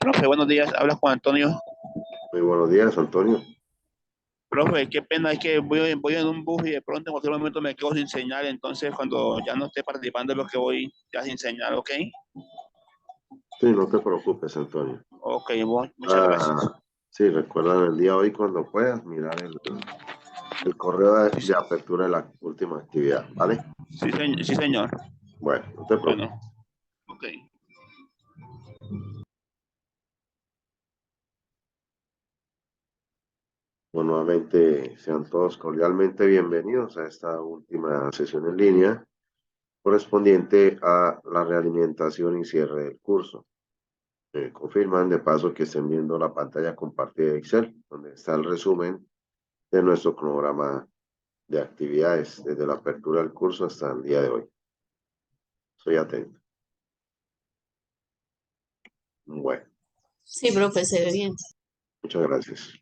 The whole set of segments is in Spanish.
Profe, buenos días. Hablas con Antonio. Muy buenos días, Antonio. Profe, qué pena, es que voy en un bus y de pronto en cualquier momento me quedo sin señal. Entonces, cuando ya no esté participando, lo que voy ya sin señal, ¿ok? Sí, no te preocupes, Antonio. Ok, muchas gracias. Sí, recuerda el día de hoy cuando puedas mirar el correo de apertura de la última actividad, ¿vale? Sí, señor. Bueno, no te preocupes. Bueno, ok. Bueno, nuevamente sean todos cordialmente bienvenidos a esta última sesión en línea correspondiente a la realimentación y cierre del curso. Confirman de paso que estén viendo la pantalla compartida de Excel, donde está el resumen de nuestro cronograma de actividades desde la apertura del curso hasta el día de hoy. Soy atento. Bueno, Sí, profe, se ve bien. muchas gracias.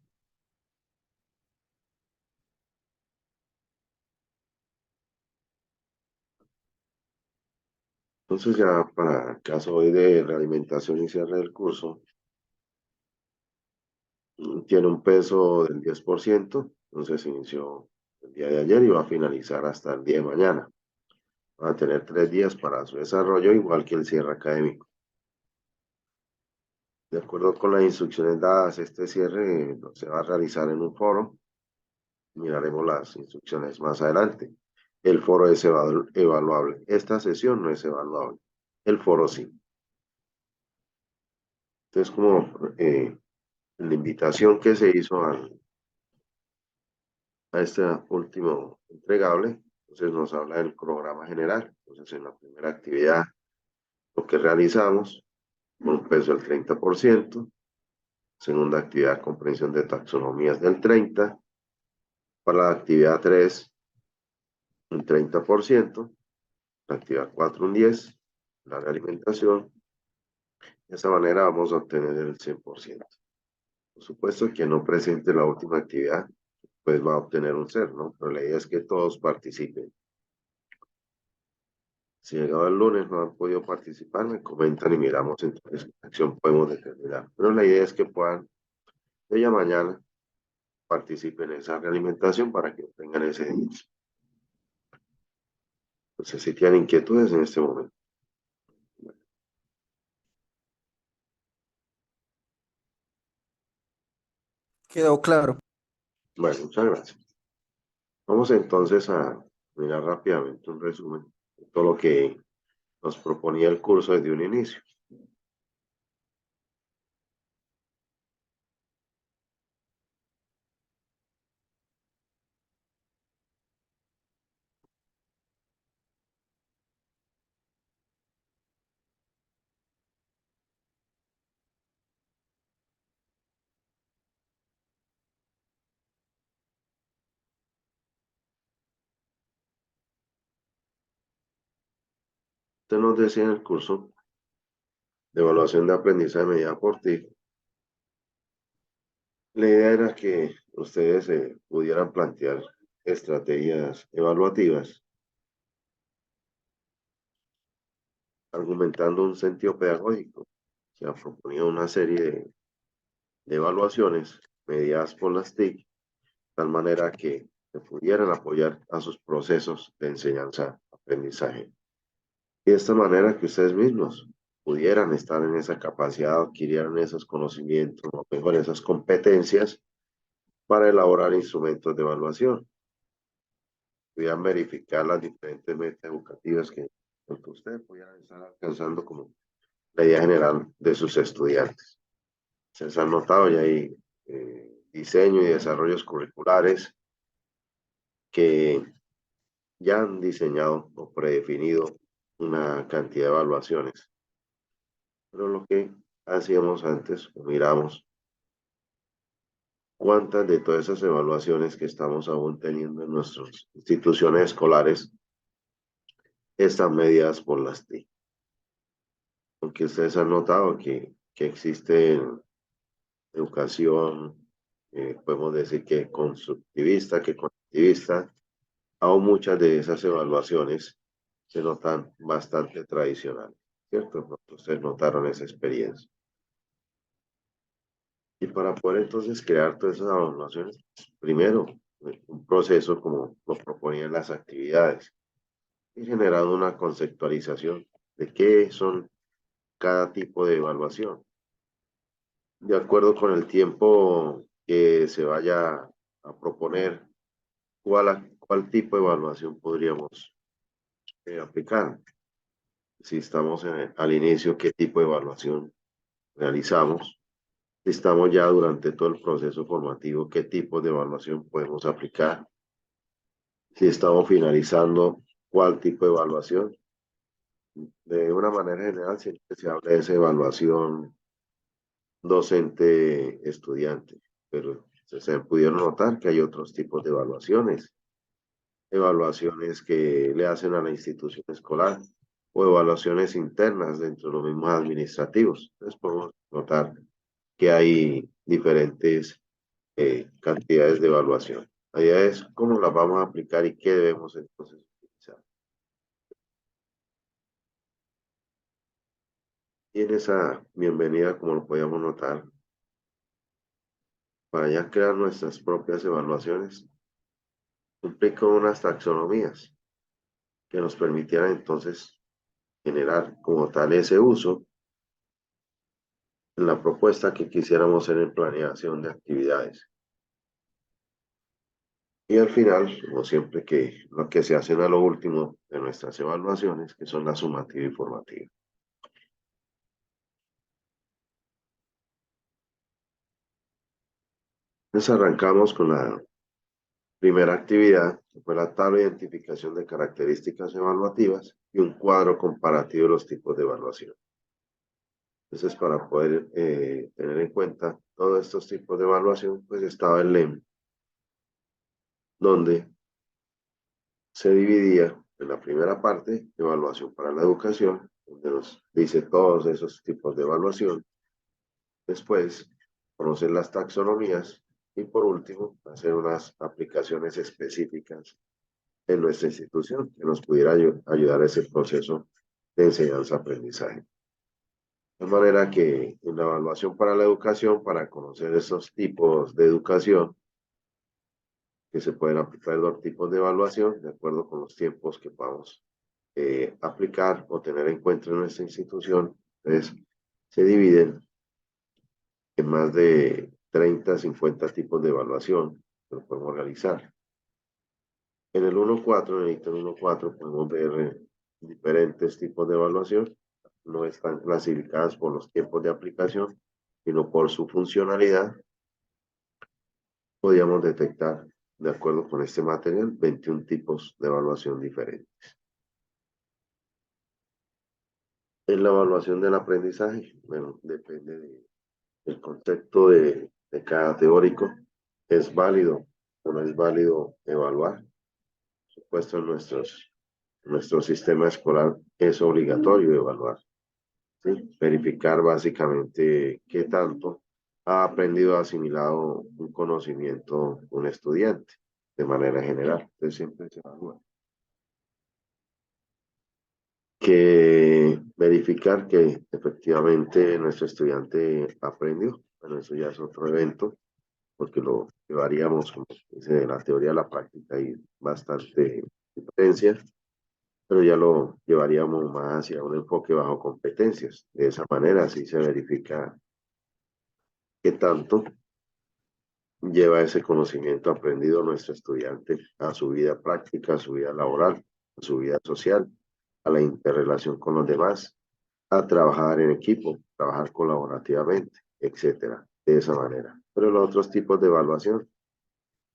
Entonces ya para el caso hoy de realimentación y cierre del curso, tiene un peso del 10%, entonces inició el día de ayer y va a finalizar hasta el día de mañana. Va a tener 3 días para su desarrollo, igual que el cierre académico. De acuerdo con las instrucciones dadas, este cierre se va a realizar en un foro. Miraremos las instrucciones más adelante. El foro es evaluable. Esta sesión no es evaluable. El foro sí. Entonces, como la invitación que se hizo a este último entregable, entonces nos habla del programa general. Entonces, en la primera actividad, lo que realizamos, con un peso del 30%. Segunda actividad, comprensión de taxonomías del 30%. Para la actividad 3, un 30%. La actividad 4, un 10%. La realimentación. De esa manera vamos a obtener el 100%. Por supuesto, quien no presente la última actividad, pues va a obtener un 0, ¿no? Pero la idea es que todos participen. Si llegado el lunes no han podido participar, me comentan y miramos entonces qué acción podemos determinar. Pero la idea es que puedan, de ya mañana, participen en esa realimentación para que tengan ese día. Entonces, si tienen inquietudes en este momento. Quedó claro. Bueno, muchas gracias. Vamos entonces a mirar rápidamente un resumen de todo lo que nos proponía el curso desde un inicio. Usted nos decía en el curso de evaluación de aprendizaje medida por TIC, la idea era que ustedes pudieran plantear estrategias evaluativas, argumentando un sentido pedagógico. Se ha proponido una serie de evaluaciones mediadas por las TIC, de tal manera que se pudieran apoyar a sus procesos de enseñanza-aprendizaje. Y de esta manera que ustedes mismos pudieran estar en esa capacidad, adquirieran esos conocimientos, o mejor esas competencias para elaborar instrumentos de evaluación. Pudieran verificar las diferentes metas educativas que ustedes pudieran estar alcanzando como la idea general de sus estudiantes. Se les han notado ya hay diseño y desarrollos curriculares que ya han diseñado o predefinido una cantidad de evaluaciones. Pero lo que hacíamos antes, miramos cuántas de todas esas evaluaciones que estamos aún teniendo en nuestras instituciones escolares están medidas por las TIC. Porque ustedes han notado que existe educación, podemos decir que constructivista, que conectivista, aún muchas de esas evaluaciones se notan bastante tradicionales, ¿cierto? Ustedes notaron esa experiencia. Y para poder entonces crear todas esas evaluaciones, primero, un proceso como lo proponían las actividades y generando una conceptualización de qué son cada tipo de evaluación. De acuerdo con el tiempo que se vaya a proponer, cuál tipo de evaluación podríamos aplicar. Si estamos al inicio, qué tipo de evaluación realizamos. Si estamos ya durante todo el proceso formativo, qué tipo de evaluación podemos aplicar. Si estamos finalizando, cuál tipo de evaluación. De una manera general, siempre se habla de esa evaluación docente-estudiante, pero se pudieron notar que hay otros tipos de evaluaciones. Evaluaciones que le hacen a la institución escolar o evaluaciones internas dentro de los mismos administrativos. Entonces podemos notar que hay diferentes cantidades de evaluación. La idea es cómo las vamos a aplicar y qué debemos entonces utilizar. Y en esa bienvenida, como lo podíamos notar, para ya crear nuestras propias evaluaciones, implica unas taxonomías que nos permitieran entonces generar como tal ese uso en la propuesta que quisiéramos hacer en planeación de actividades. Y al final, como siempre, que lo que se hace a lo último de nuestras evaluaciones, que son la sumativa y formativa. Entonces arrancamos con la primera actividad, que fue la tabla de identificación de características evaluativas y un cuadro comparativo de los tipos de evaluación. Entonces, para poder tener en cuenta todos estos tipos de evaluación, pues estaba el LEM, donde se dividía en la primera parte, evaluación para la educación, donde nos dice todos esos tipos de evaluación. Después, conocer las taxonomías y por último, hacer unas aplicaciones específicas en nuestra institución que nos pudiera ayudar a ese proceso de enseñanza-aprendizaje. De manera que en la evaluación para la educación, para conocer esos tipos de educación, que se pueden aplicar dos tipos de evaluación de acuerdo con los tiempos que podamos aplicar o tener en cuenta en nuestra institución. Entonces, se dividen en más de 30, 50 tipos de evaluación que lo podemos realizar. En el 1.4, en el ítem 1.4, podemos ver diferentes tipos de evaluación. No están clasificadas por los tiempos de aplicación, sino por su funcionalidad. Podríamos detectar, de acuerdo con este material, 21 tipos de evaluación diferentes. En la evaluación del aprendizaje, bueno, depende del concepto de cada teórico. ¿Es válido o no es válido evaluar? Por supuesto, en nuestro sistema escolar es obligatorio evaluar, ¿sí? Verificar básicamente qué tanto ha aprendido, asimilado un conocimiento un estudiante de manera general. Entonces siempre se evalúa. Que verificar que efectivamente nuestro estudiante aprendió. Bueno, eso ya es otro evento, porque lo llevaríamos, como dice, de la teoría a la práctica y bastante diferencia, pero ya lo llevaríamos más hacia un enfoque bajo competencias. De esa manera así se verifica qué tanto lleva ese conocimiento aprendido nuestro estudiante a su vida práctica, a su vida laboral, a su vida social, a la interrelación con los demás, a trabajar en equipo, trabajar colaborativamente, etcétera, de esa manera. Pero los otros tipos de evaluación,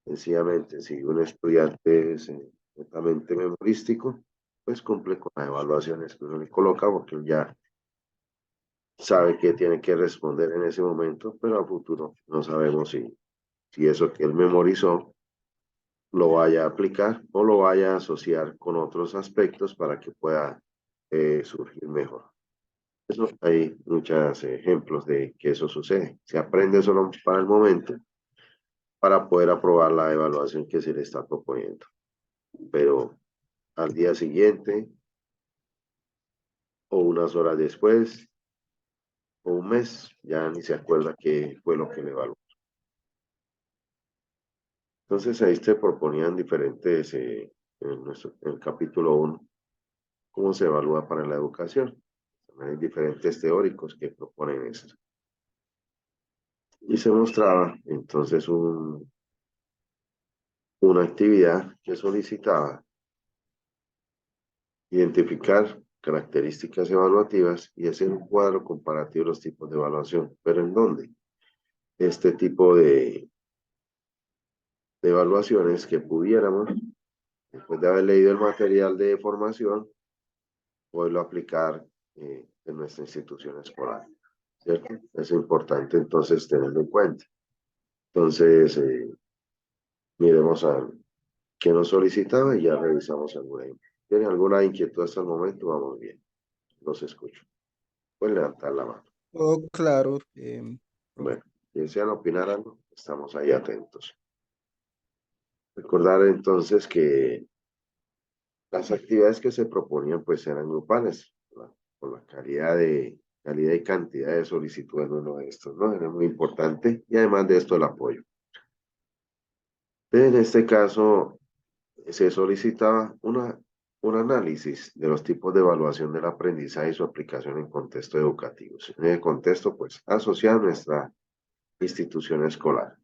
sencillamente, si un estudiante es netamente memorístico, pues cumple con las evaluaciones que uno le coloca porque ya sabe que tiene que responder en ese momento, pero a futuro no sabemos si eso que él memorizó lo vaya a aplicar o lo vaya a asociar con otros aspectos para que pueda surgir mejor. Eso, hay muchos ejemplos de que eso sucede. Se aprende solo para el momento para poder aprobar la evaluación que se le está proponiendo. Pero al día siguiente o unas horas después, o un mes, ya ni se acuerda qué fue lo que le evaluó. Entonces ahí se proponían diferentes, en el capítulo 1, cómo se evalúa para la educación. Hay diferentes teóricos que proponen esto. Y se mostraba entonces una actividad que solicitaba identificar características evaluativas y hacer un cuadro comparativo de los tipos de evaluación. ¿Pero en dónde? Este tipo de evaluaciones que pudiéramos, después de haber leído el material de formación, poderlo aplicar en nuestra institución escolar, ¿cierto? Es importante entonces tenerlo en cuenta. Entonces, miremos a qué nos solicitaba y ya revisamos alguna. ¿Tiene alguna inquietud hasta el momento? Vamos bien, los escucho. Pueden levantar la mano. Todo claro, profe. Bueno, si desean opinar algo, estamos ahí atentos. Recordar entonces que las actividades que se proponían pues eran grupales, por la calidad y cantidad de solicitudes de uno de estos, ¿no? Era muy importante y además de esto el apoyo. En este caso se solicitaba un análisis de los tipos de evaluación del aprendizaje y su aplicación en contextos educativos. En el contexto pues asociado a nuestra institución escolar.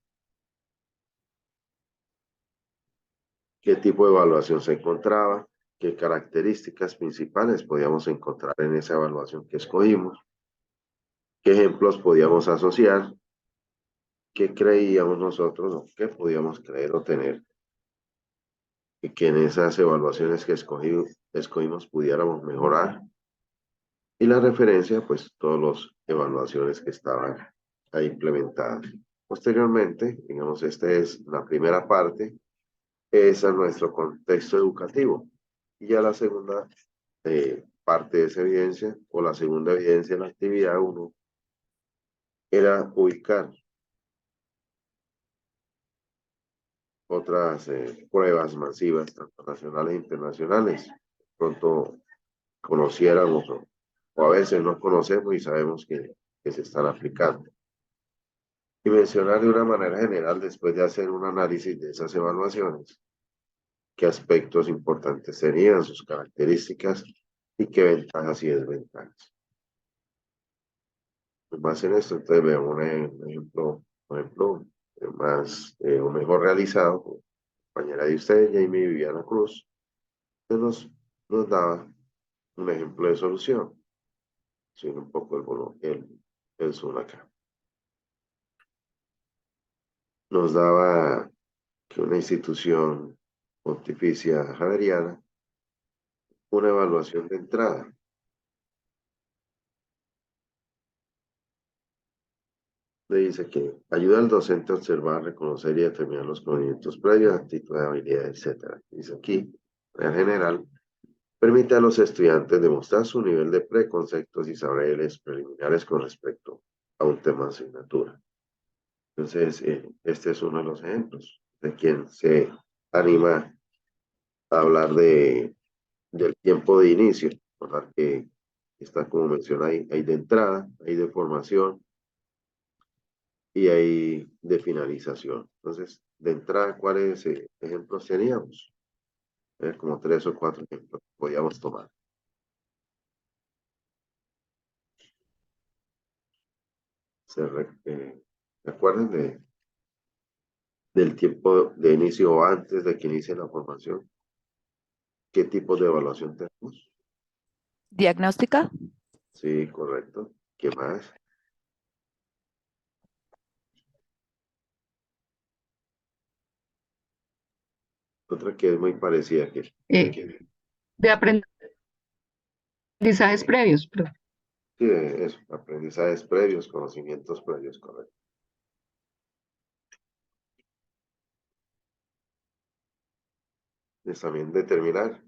¿Qué tipo de evaluación se encontraba? ¿Qué características principales podíamos encontrar en esa evaluación que escogimos? ¿Qué ejemplos podíamos asociar? ¿Qué creíamos nosotros o qué podíamos creer o tener? Y que en esas evaluaciones que escogimos pudiéramos mejorar. Y la referencia, pues, todas las evaluaciones que estaban ahí implementadas. Posteriormente, digamos, esta es la primera parte, es a nuestro contexto educativo. Y ya la segunda parte de esa evidencia, o la segunda evidencia de la actividad 1, era ubicar otras pruebas masivas, tanto nacionales e internacionales. Pronto conociéramos o a veces no conocemos y sabemos que se están aplicando. Y mencionar de una manera general, después de hacer un análisis de esas evaluaciones, qué aspectos importantes tenían, sus características y qué ventajas y desventajas. Pues más en esto, entonces veamos un ejemplo más o mejor realizado por compañera de usted, Jamie Viviana Cruz, que nos daba un ejemplo de solución. Subir un poco el zoom acá. Nos daba que una institución pontificia javeriana, una evaluación de entrada. Le dice que ayuda al docente a observar, reconocer y determinar los conocimientos previos, actitudes, habilidades, etc. Dice aquí, en general, permite a los estudiantes demostrar su nivel de preconceptos y saberes preliminares con respecto a un tema de asignatura. Entonces, este es uno de los ejemplos de quien se anima a hablar del tiempo de inicio, ¿verdad? Que está como menciona ahí, hay de entrada, hay de formación y hay de finalización. Entonces, de entrada, ¿cuáles ejemplos teníamos? Como 3 o 4 ejemplos que podíamos tomar. ¿Se acuerdan del tiempo de inicio o antes de que inicie la formación? ¿Qué tipo de evaluación tenemos? ¿Diagnóstica? Sí, correcto. ¿Qué más? Otra que es muy parecida, De aprendizajes previos, profe. sí, eso, aprendizajes previos, conocimientos previos, correcto. Es también determinar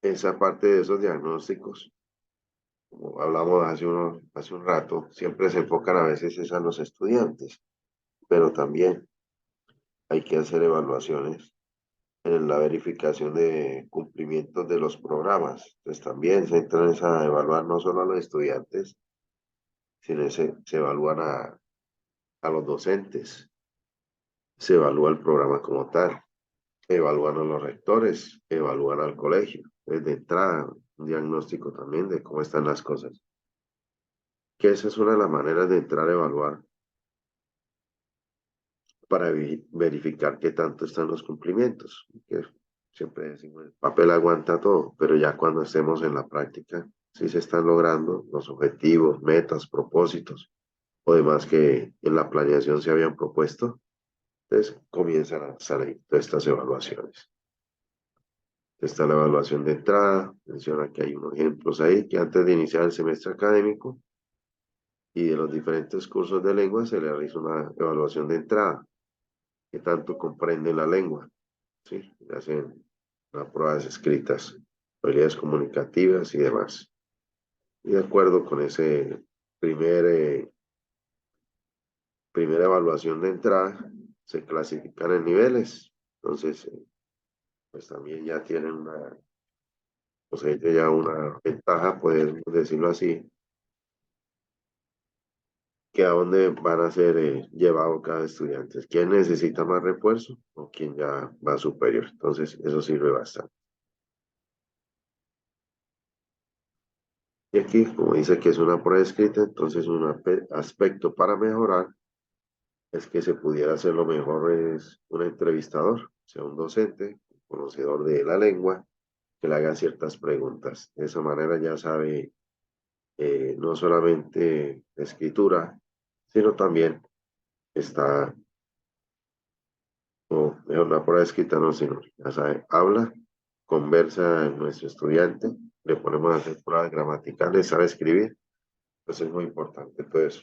esa parte de esos diagnósticos, como hablamos hace un rato, siempre se enfocan a veces es a los estudiantes, pero también hay que hacer evaluaciones en la verificación de cumplimiento de los programas. Entonces también se entra a evaluar no solo a los estudiantes, sino se evalúan a los docentes, se evalúa el programa como tal, evalúan a los rectores, evalúan al colegio. Desde entrada, un diagnóstico también de cómo están las cosas. Que esa es una de las maneras de entrar a evaluar para verificar qué tanto están los cumplimientos. Que siempre decimos, el papel aguanta todo, pero ya cuando estemos en la práctica, si se están logrando los objetivos, metas, propósitos o demás que en la planeación se habían propuesto, entonces comienzan a salir todas estas evaluaciones. Está la evaluación de entrada, menciona que hay unos ejemplos ahí, que antes de iniciar el semestre académico y de los diferentes cursos de lengua se le realiza una evaluación de entrada, que tanto comprende la lengua, ¿sí? Se hacen pruebas escritas, habilidades comunicativas y demás. Y de acuerdo con ese primera evaluación de entrada, se clasifican en niveles. Entonces, pues también ya tienen pues ellos ya una ventaja, podemos decirlo así, que a dónde van a ser llevados cada estudiante. ¿Quién necesita más refuerzo o quién ya va superior? Entonces, eso sirve bastante. Y aquí, como dice que es una prueba escrita, entonces un aspecto para mejorar es que se pudiera hacer lo mejor es un entrevistador, o sea, un docente, un conocedor de la lengua, que le haga ciertas preguntas. De esa manera ya sabe no solamente escritura, sino también está, o mejor, la prueba escrita no, sino ya sabe, habla, conversa en nuestro estudiante, le ponemos a hacer pruebas gramaticales, sabe escribir, pues es muy importante todo eso.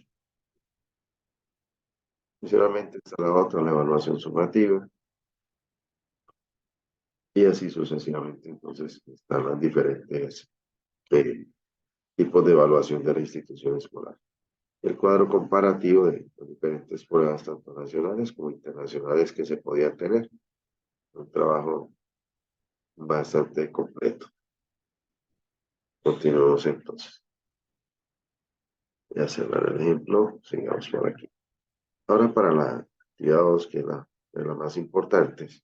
Sinceramente está la otra, la evaluación sumativa, y así sucesivamente. Entonces están las diferentes eh, tipos de evaluación de la institución escolar. El cuadro comparativo de las diferentes pruebas, tanto nacionales como internacionales, que se podían tener. Un trabajo bastante completo. Continuemos entonces. Ya cerrar el ejemplo, sigamos por aquí. Ahora para la actividad 2, que es de las más importantes.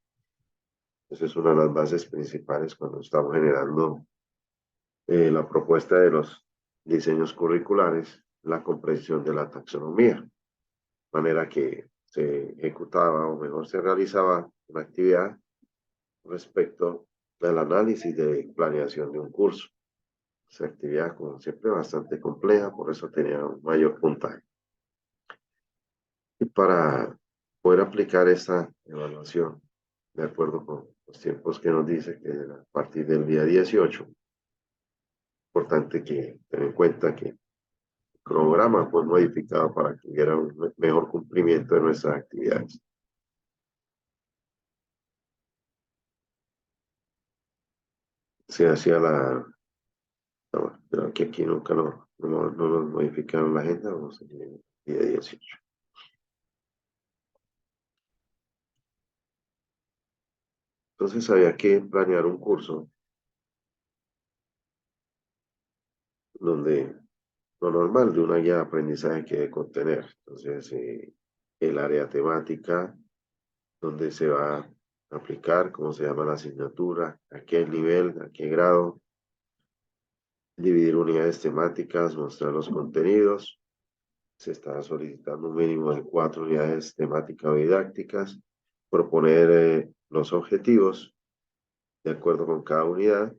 Esa es una de las bases principales cuando estamos generando la propuesta de los diseños curriculares, la comprensión de la taxonomía, de manera que se ejecutaba o mejor se realizaba una actividad respecto al análisis de planeación de un curso. Esa actividad, como siempre, bastante compleja, por eso tenía un mayor puntaje. Y para poder aplicar esta evaluación, de acuerdo con los tiempos que nos dice que a partir del día 18, importante que tener en cuenta que el programa fue modificado para que hubiera un mejor cumplimiento de nuestras actividades. Se hacía no, pero aquí nunca no nos modificaron la agenda, vamos a ir el día 18. Entonces había que planear un curso donde lo normal de una guía de aprendizaje que debe contener. Entonces, el área temática, donde se va a aplicar, cómo se llama la asignatura, a qué nivel, a qué grado, dividir unidades temáticas, mostrar los contenidos. Se está solicitando un mínimo de 4 unidades temáticas o didácticas, proponer los objetivos de acuerdo con cada unidad,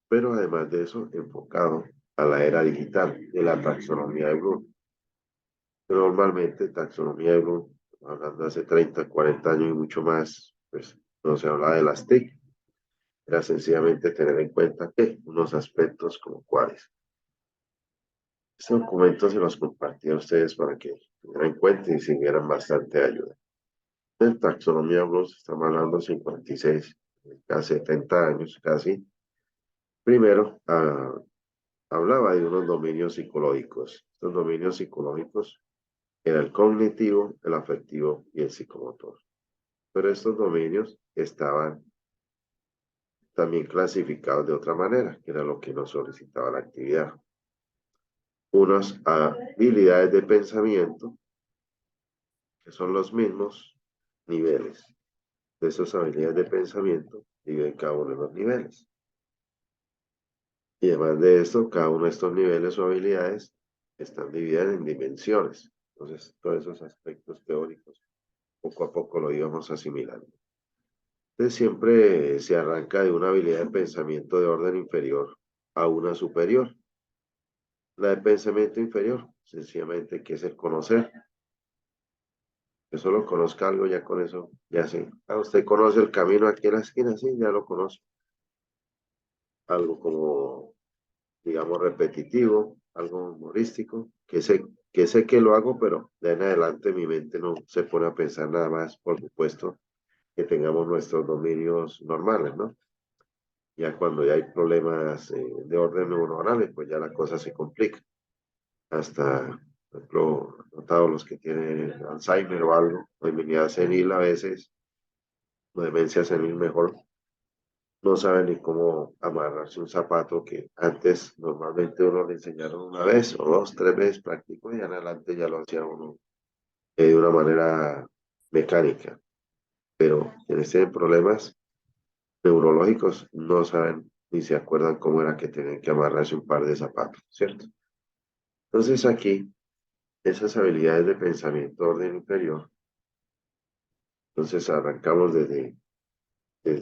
pero además de eso, enfocado a la era digital de la taxonomía de Bloom. Normalmente, taxonomía de Bloom, hablando de hace 30, 40 años y mucho más, pues no se hablaba de las TIC, era sencillamente tener en cuenta que unos aspectos como cuáles. Este documento se los compartí a ustedes para que tuvieran en cuenta y siguieran bastante ayuda. En taxonomía de Bloom estamos hablando de 56, casi 70 años, casi. Primero, hablaba de unos dominios psicológicos. Estos dominios psicológicos era el cognitivo, el afectivo y el psicomotor. Pero estos dominios estaban también clasificados de otra manera, que era lo que nos solicitaba la actividad. Unas habilidades de pensamiento, que son los mismos niveles. De esas habilidades de pensamiento dividen cada uno de los niveles. Y además de esto, cada uno de estos niveles o habilidades están divididas en dimensiones. Entonces, todos esos aspectos teóricos, poco a poco lo íbamos asimilando. Entonces, siempre se arranca de una habilidad de pensamiento de orden inferior a una superior. La de pensamiento inferior, sencillamente, que es el conocer. Que solo conozca algo, ya con eso, ya sé. Ah, usted conoce el camino aquí en la esquina, sí, ya lo conozco. Algo como, digamos, repetitivo, algo humorístico, que sé que lo hago, pero de en adelante mi mente no se pone a pensar nada más, por supuesto, que tengamos nuestros dominios normales, ¿no? Ya cuando ya hay problemas de orden neuronales, pues ya la cosa se complica. Hasta, por ejemplo, notado los que tienen Alzheimer o algo, o demencia senil a veces, o demencia senil mejor, no saben ni cómo amarrarse un zapato que antes normalmente uno le enseñaron una vez o dos, tres veces práctico y en adelante ya lo hacía uno de una manera mecánica. Pero quienes tienen problemas neurológicos no saben ni se acuerdan cómo era que tenían que amarrarse un par de zapatos, ¿cierto? Entonces aquí, esas habilidades de pensamiento de orden inferior, entonces arrancamos desde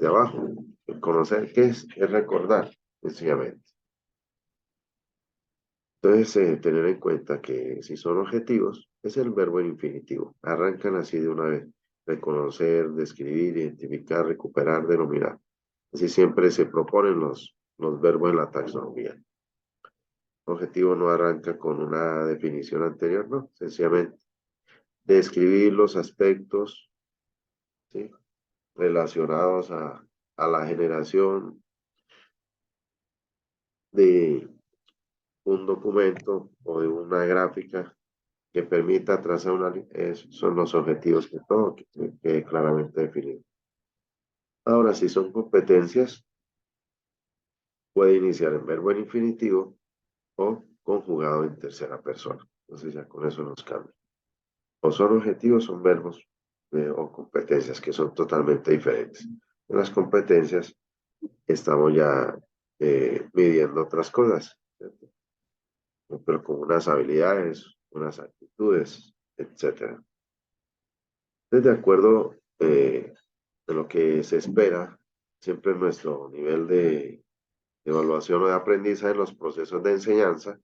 abajo. El conocer qué es recordar, sencillamente. Entonces, tener en cuenta que si son objetivos, es el verbo en infinitivo. Arrancan así de una vez. Reconocer, describir, identificar, recuperar, denominar. Así siempre se proponen los verbos en la taxonomía. Objetivo no arranca con una definición anterior, no, sencillamente describir los aspectos, ¿sí?, relacionados a la generación de un documento o de una gráfica que permita trazar una línea. Son los objetivos que todo que claramente definido. Ahora, si son competencias, puede iniciar en verbo en infinitivo o conjugado en tercera persona. Entonces ya con eso nos cambia. O son objetivos, son verbos o competencias que son totalmente diferentes. En las competencias estamos ya midiendo otras cosas, ¿cierto? Pero con unas habilidades, unas actitudes, etcétera. Entonces, de acuerdo de lo que se espera, siempre nuestro nivel de evaluación o de aprendizaje en los procesos de enseñanza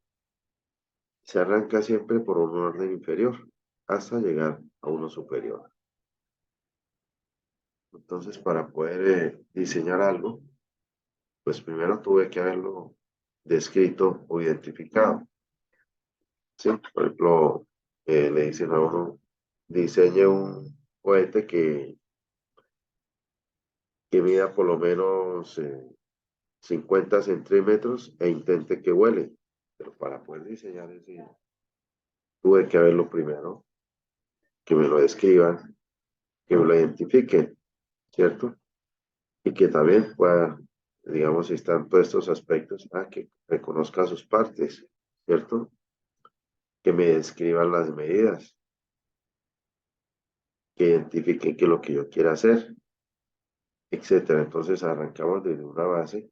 se arranca siempre por un orden inferior hasta llegar a uno superior. Entonces, para poder diseñar algo, pues primero tuve que haberlo descrito o identificado. ¿Sí? Por ejemplo, le dicen a uno, diseñe un cohete que mida por lo menos 50 centímetros e intente que vuele. Pero para poder diseñar ese, tuve que verlo primero, que me lo describan, que me lo identifiquen, ¿cierto? Y que también pueda, digamos, si están todos estos aspectos, que reconozca sus partes, ¿cierto? Que me describan las medidas, que identifiquen qué es lo que yo quiero hacer, etcétera. Entonces arrancamos desde una base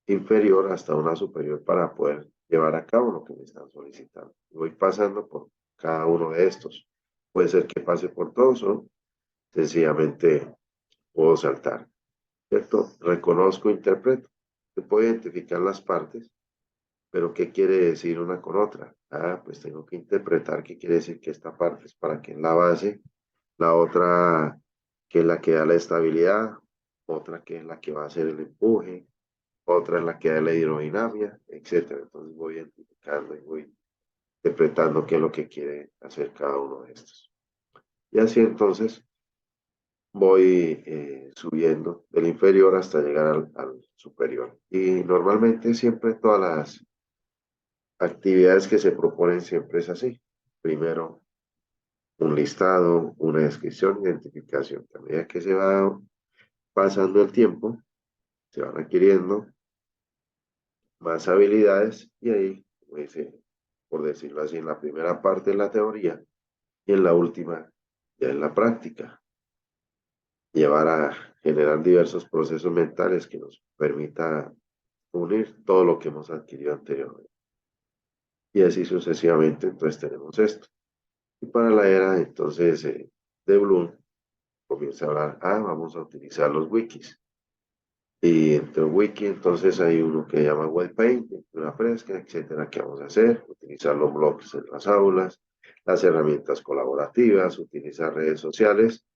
inferior hasta una superior para poder llevar a cabo lo que me están solicitando. Voy pasando por cada uno de estos. Puede ser que pase por todos o sencillamente puedo saltar, ¿cierto? Reconozco, interpreto. Yo puedo identificar las partes, pero ¿qué quiere decir una con otra? Pues tengo que interpretar qué quiere decir que esta parte es para que en la base, la otra que es la que da la estabilidad, otra que es la que va a hacer el empuje, otra es la que da la hidrodinámica, etcétera. Entonces voy identificando y voy interpretando qué es lo que quiere hacer cada uno de estos. Y así entonces voy subiendo del inferior hasta llegar al superior. Y normalmente siempre todas las actividades que se proponen siempre es así. Primero un listado, una descripción, identificación. A medida que se va pasando el tiempo, se van adquiriendo más habilidades y ahí, como dice, por decirlo así, en la primera parte de la teoría y en la última ya en la práctica, llevar a generar diversos procesos mentales que nos permita unir todo lo que hemos adquirido anteriormente. Y así sucesivamente, entonces tenemos esto. Y para la era, entonces, de Bloom, comienza a hablar, vamos a utilizar los wikis. Y entre el wiki, entonces hay uno que llama webpaint, una fresca, etcétera, que vamos a hacer, utilizar los blogs en las aulas, las herramientas colaborativas, utilizar redes sociales,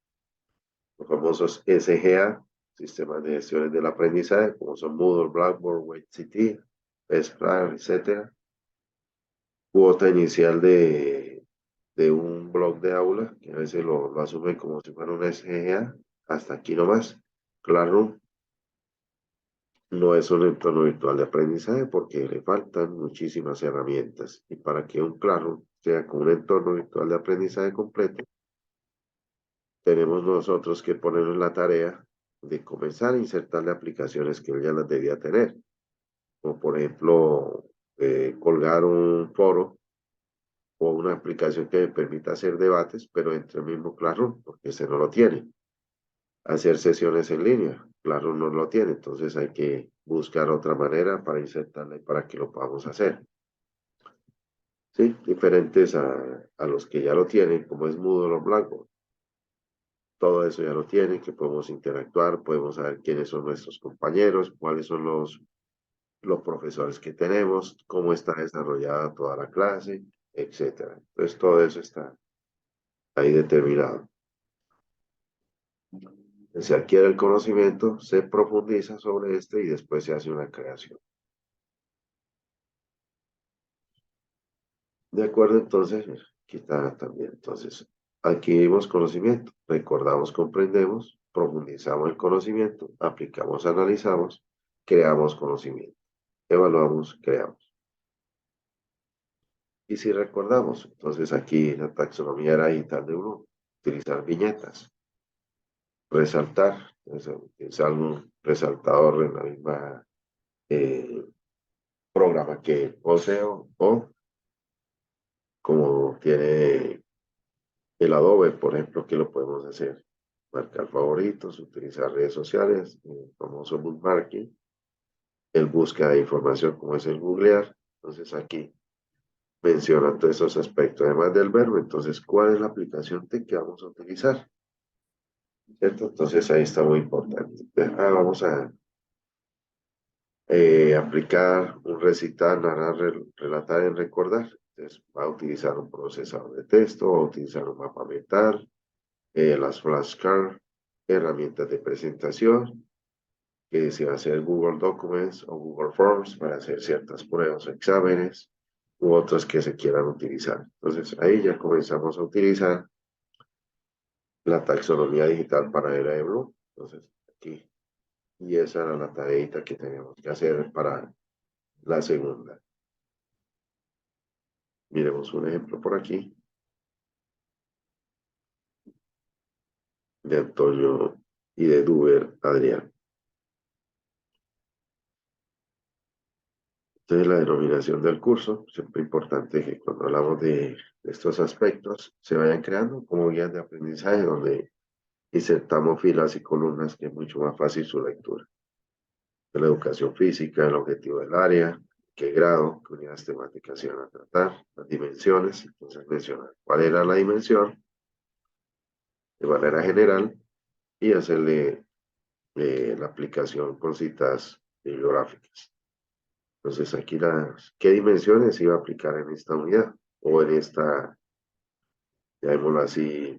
los famosos SGA, sistemas de gestiones del aprendizaje, como son Moodle, Blackboard, WebCT, Bestclass, etcétera. Cuota inicial de un blog de aula, que a veces lo asumen como si fuera un SGA, hasta aquí nomás. Classroom no es un entorno virtual de aprendizaje porque le faltan muchísimas herramientas. Y para que un Classroom sea como un entorno virtual de aprendizaje completo, tenemos nosotros que ponernos la tarea de comenzar a insertarle aplicaciones que él ya las debía tener. Como por ejemplo, colgar un foro o una aplicación que me permita hacer debates, pero entre el mismo Classroom, porque ese no lo tiene. Hacer sesiones en línea, Classroom no lo tiene, entonces hay que buscar otra manera para insertarle para que lo podamos hacer. ¿Sí? Diferentes a los que ya lo tienen, como es Moodle o Blackboard. Todo eso ya lo tienen, que podemos interactuar, podemos saber quiénes son nuestros compañeros, cuáles son los profesores que tenemos, cómo está desarrollada toda la clase, etcétera. Entonces todo eso está ahí determinado. Se adquiere el conocimiento, se profundiza sobre este y después se hace una creación. De acuerdo, entonces, aquí está también. Entonces, adquirimos conocimiento, recordamos, comprendemos, profundizamos el conocimiento, aplicamos, analizamos, creamos conocimiento, evaluamos, creamos. Y si recordamos, entonces aquí la taxonomía era digital de uno, utilizar viñetas, resaltar, utilizar un resaltador en la misma programa que poseo o como tiene el Adobe, por ejemplo, que lo podemos hacer. Marcar favoritos, utilizar redes sociales, el famoso bookmarking, el búsqueda de información como es el googlear. Entonces aquí menciona todos esos aspectos, además del verbo. Entonces, ¿cuál es la aplicación que vamos a utilizar? ¿Cierto? Entonces ahí está muy importante. Vamos a aplicar un recitar, narrar, relatar y recordar. Entonces va a utilizar un procesador de texto, va a utilizar un mapa mental, las flashcards, herramientas de presentación, que se va a hacer Google Documents o Google Forms para hacer ciertas pruebas o exámenes u otras que se quieran utilizar. Entonces ahí ya comenzamos a utilizar la taxonomía digital para era de Bloom. Entonces aquí, y esa era la tareita que teníamos que hacer para la segunda. Miremos un ejemplo por aquí de Antonio y de Duber Adrián. Entonces, la denominación del curso, siempre importante que cuando hablamos de estos aspectos se vayan creando como guías de aprendizaje donde insertamos filas y columnas que es mucho más fácil su lectura. De la educación física, el objetivo del área, qué grado, qué unidades temáticas se van a tratar, las dimensiones, entonces mencionar cuál era la dimensión de manera general y hacerle la aplicación con citas bibliográficas. Entonces aquí qué dimensiones iba a aplicar en esta unidad o en esta, llamémoslo así,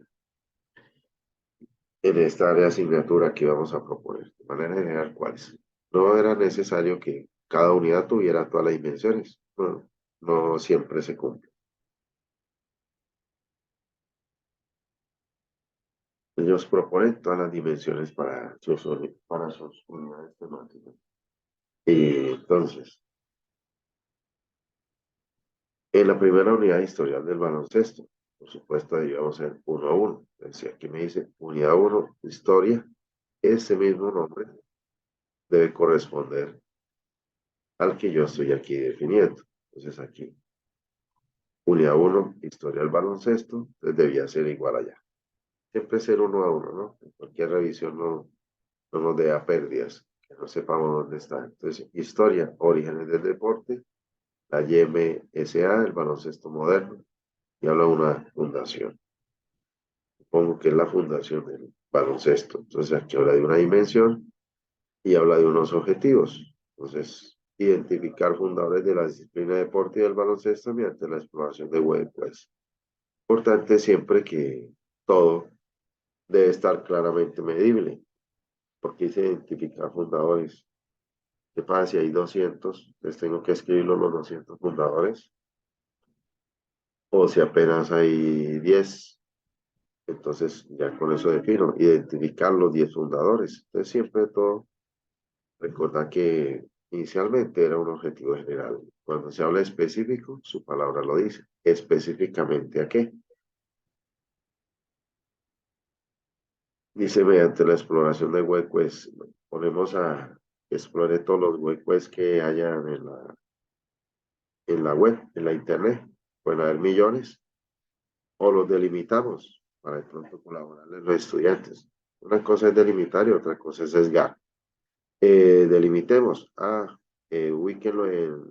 en esta área de asignatura que vamos a proponer. De manera general, ¿cuáles? No era necesario que cada unidad tuviera todas las dimensiones. No, no siempre se cumple. Ellos proponen todas las dimensiones para sus unidades temáticas. Y entonces, en la primera unidad historial del baloncesto, por supuesto, debíamos ser 1 a 1. Si aquí me dice unidad 1, historia, ese mismo nombre debe corresponder al que yo estoy aquí definiendo. Entonces aquí, unidad 1, historia del baloncesto, entonces debía ser igual allá. Siempre ser 1 a 1, ¿no? En cualquier revisión no nos dé a pérdidas, que no sepamos dónde está. Entonces, historia, orígenes del deporte, la YMSA, el baloncesto moderno, y habla de una fundación. Supongo que es la fundación del baloncesto. Entonces, aquí habla de una dimensión y habla de unos objetivos. Entonces, identificar fundadores de la disciplina deportiva del baloncesto mediante la exploración de web, pues. Importante siempre que todo debe estar claramente medible, porque dice identificar fundadores. ¿Qué pasa si hay 200? Les tengo que escribirlo los 200 fundadores. O si apenas hay 10, entonces ya con eso defino, identificar los 10 fundadores. Entonces siempre todo, recordar que inicialmente era un objetivo general. Cuando se habla específico, su palabra lo dice. ¿Específicamente a qué? Dice, mediante la exploración de huecos, ponemos a explore todos los huecos que hayan en la web, en la internet. Pueden haber millones, o los delimitamos para de pronto colaborarles los estudiantes. Una cosa es delimitar y otra cosa es sesgar. Delimitemos, ubíquenlo en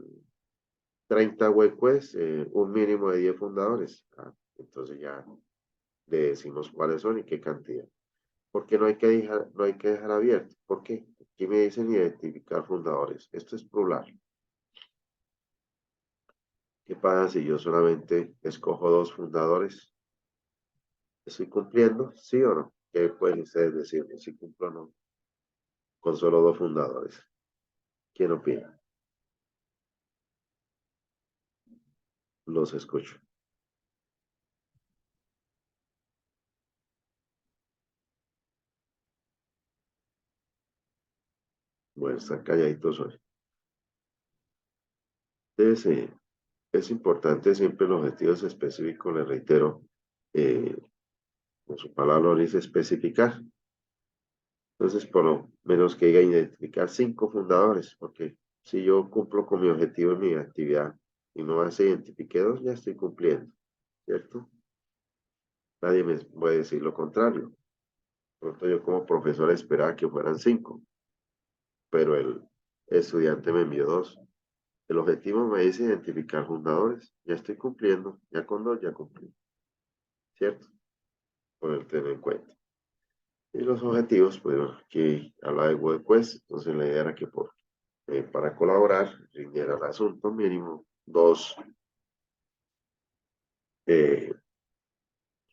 30 huecos, un mínimo de 10 fundadores. Entonces ya le decimos cuáles son y qué cantidad. Porque no hay que dejar abierto. ¿Por qué? Aquí me dicen identificar fundadores. Esto es plural. ¿Qué pasa si yo solamente escojo 2 fundadores? ¿Estoy cumpliendo? ¿Sí o no? ¿Qué pueden ustedes decirme? Si cumplo o no con solo 2 fundadores. ¿Quién opina? Los escucho. Bueno, están calladitos hoy. Entonces, es importante siempre los objetivos específicos, les reitero, eh, con su palabra lo dice especificar. Entonces, por lo menos que diga identificar 5 fundadores, porque si yo cumplo con mi objetivo en mi actividad y no hace identifique 2, ya estoy cumpliendo, ¿cierto? Nadie me puede decir lo contrario. Pronto yo como profesor esperaba que fueran 5, pero el estudiante me envió 2. El objetivo me dice identificar fundadores. Ya estoy cumpliendo, ya con 2 ya cumplí, ¿cierto? Poder tener en cuenta. Y los objetivos, pues aquí habla de web quest, entonces la idea era que para colaborar rindiera el asunto mínimo 2 eh,